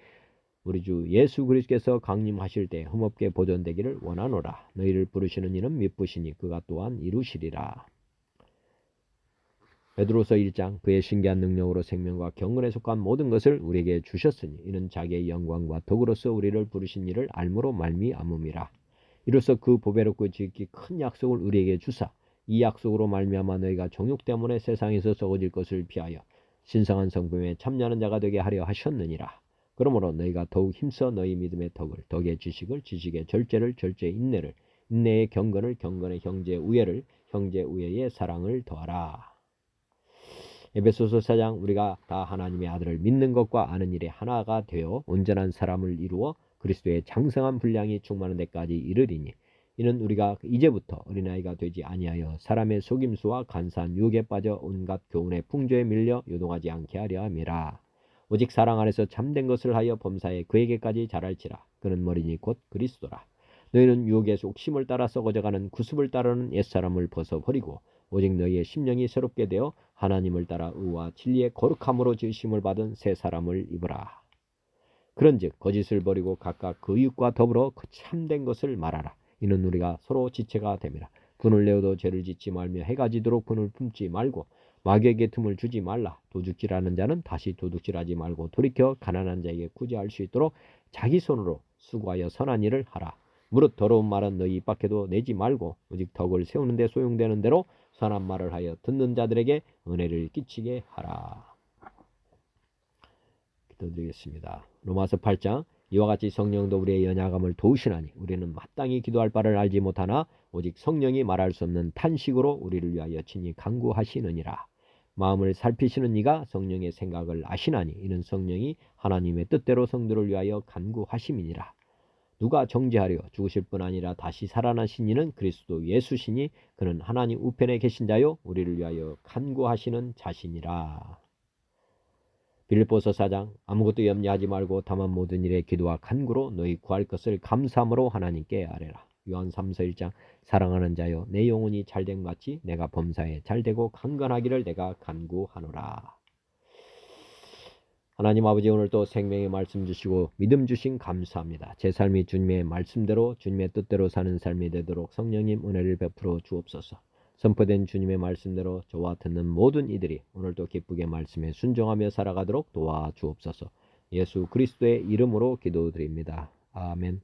우리 주 예수 그리스도께서 강림하실 때 흠없게 보존되기를 원하노라. 너희를 부르시는 이는 미쁘시니 그가 또한 이루시리라. 베드로서 1장 그의 신기한 능력으로 생명과 경건에 속한 모든 것을 우리에게 주셨으니 이는 자기의 영광과 덕으로서 우리를 부르신 이를 알므로 말미암음이라. 이로써 그 보배롭고 지극히 큰 약속을 우리에게 주사 이 약속으로 말미암아 너희가 정욕 때문에 세상에서 썩어질 것을 피하여 신성한 성품에 참여하는 자가 되게 하려 하셨느니라. 그러므로 너희가 더욱 힘써 너희 믿음의 덕을 덕의 지식을 지식의 절제를 절제의 인내를 인내의 경건을 경건의 형제의 우애를 형제의 우애의 사랑을 더하라. 에베소서 4장 우리가 다 하나님의 아들을 믿는 것과 아는 일에 하나가 되어 온전한 사람을 이루어 그리스도의 장성한 분량이 충만한 데까지 이르리니 이는 우리가 이제부터 어린아이가 되지 아니하여 사람의 속임수와 간사한 유혹에 빠져 온갖 교훈의 풍조에 밀려 요동하지 않게 하려 함이라. 오직 사랑 안에서 참된 것을 하여 범사에 그에게까지 자랄지라. 그는 머리니 곧 그리스도라. 너희는 유혹의 속심을 따라 썩어져가는 구습을 따르는 옛사람을 벗어버리고 오직 너희의 심령이 새롭게 되어 하나님을 따라 의와 진리의 거룩함으로 지으심을 받은 새 사람을 입으라. 그런즉 거짓을 버리고 각각 그 이웃과 더불어 그 참된 것을 말하라. 이는 우리가 서로 지체가 됨이라. 분을 내어도 죄를 짓지 말며 해가 지도록 분을 품지 말고 마귀에게 틈을 주지 말라. 도둑질하는 자는 다시 도둑질하지 말고 돌이켜 가난한 자에게 구제할 수 있도록 자기 손으로 수고하여 선한 일을 하라. 무릇 더러운 말은 너희 입 밖에도 내지 말고 오직 덕을 세우는 데 소용되는 대로 선한 말을 하여 듣는 자들에게 은혜를 끼치게 하라. 기도드리겠습니다. 로마서 8장 이와 같이 성령도 우리의 연약함을 도우시나니 우리는 마땅히 기도할 바를 알지 못하나 오직 성령이 말할 수 없는 탄식으로 우리를 위하여 친히 간구하시느니라. 마음을 살피시는 이가 성령의 생각을 아시나니 이는 성령이 하나님의 뜻대로 성도를 위하여 간구하심이니라. 누가 정죄하려 죽으실 뿐 아니라 다시 살아나신 이는 그리스도 예수시니 그는 하나님 우편에 계신 자요 우리를 위하여 간구하시는 자시니라. 빌립보서 4장 아무것도 염려하지 말고 다만 모든 일에 기도와 간구로 너희 구할 것을 감사함으로 하나님께 아뢰라. 요한 3서 1장 사랑하는 자여 내 영혼이 잘됨 같이 내가 범사에 잘되고 강건하기를 내가 간구하노라. 하나님 아버지 오늘도 생명의 말씀 주시고 믿음 주신 감사합니다. 제 삶이 주님의 말씀대로 주님의 뜻대로 사는 삶이 되도록 성령님 은혜를 베풀어 주옵소서. 선포된 주님의 말씀대로 저와 듣는 모든 이들이 오늘도 기쁘게 말씀에 순종하며 살아가도록 도와주옵소서. 예수 그리스도의 이름으로 기도드립니다. 아멘.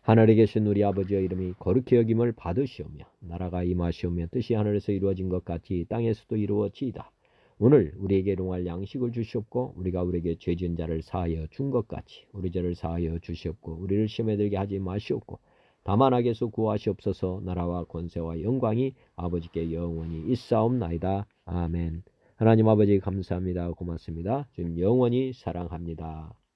하늘에 계신 우리 아버지의 이름이 거룩히 여김을 받으시오며 나라가 임하시오며 뜻이 하늘에서 이루어진 것 같이 땅에서도 이루어지이다. 오늘 우리에게 일용할 양식을 주시옵고 우리가 우리에게 죄 지은 자를 사하여 준 것 같이 우리 죄를 사하여 주시옵고 우리를 시험에 들게 하지 마시옵고 다만 악에서 구하시옵소서. 나라와 권세와 영광이 아버지께 영원히 있사옵나이다. 아멘. 하나님 아버지 감사합니다. 고맙습니다. 주님 영원히 사랑합니다.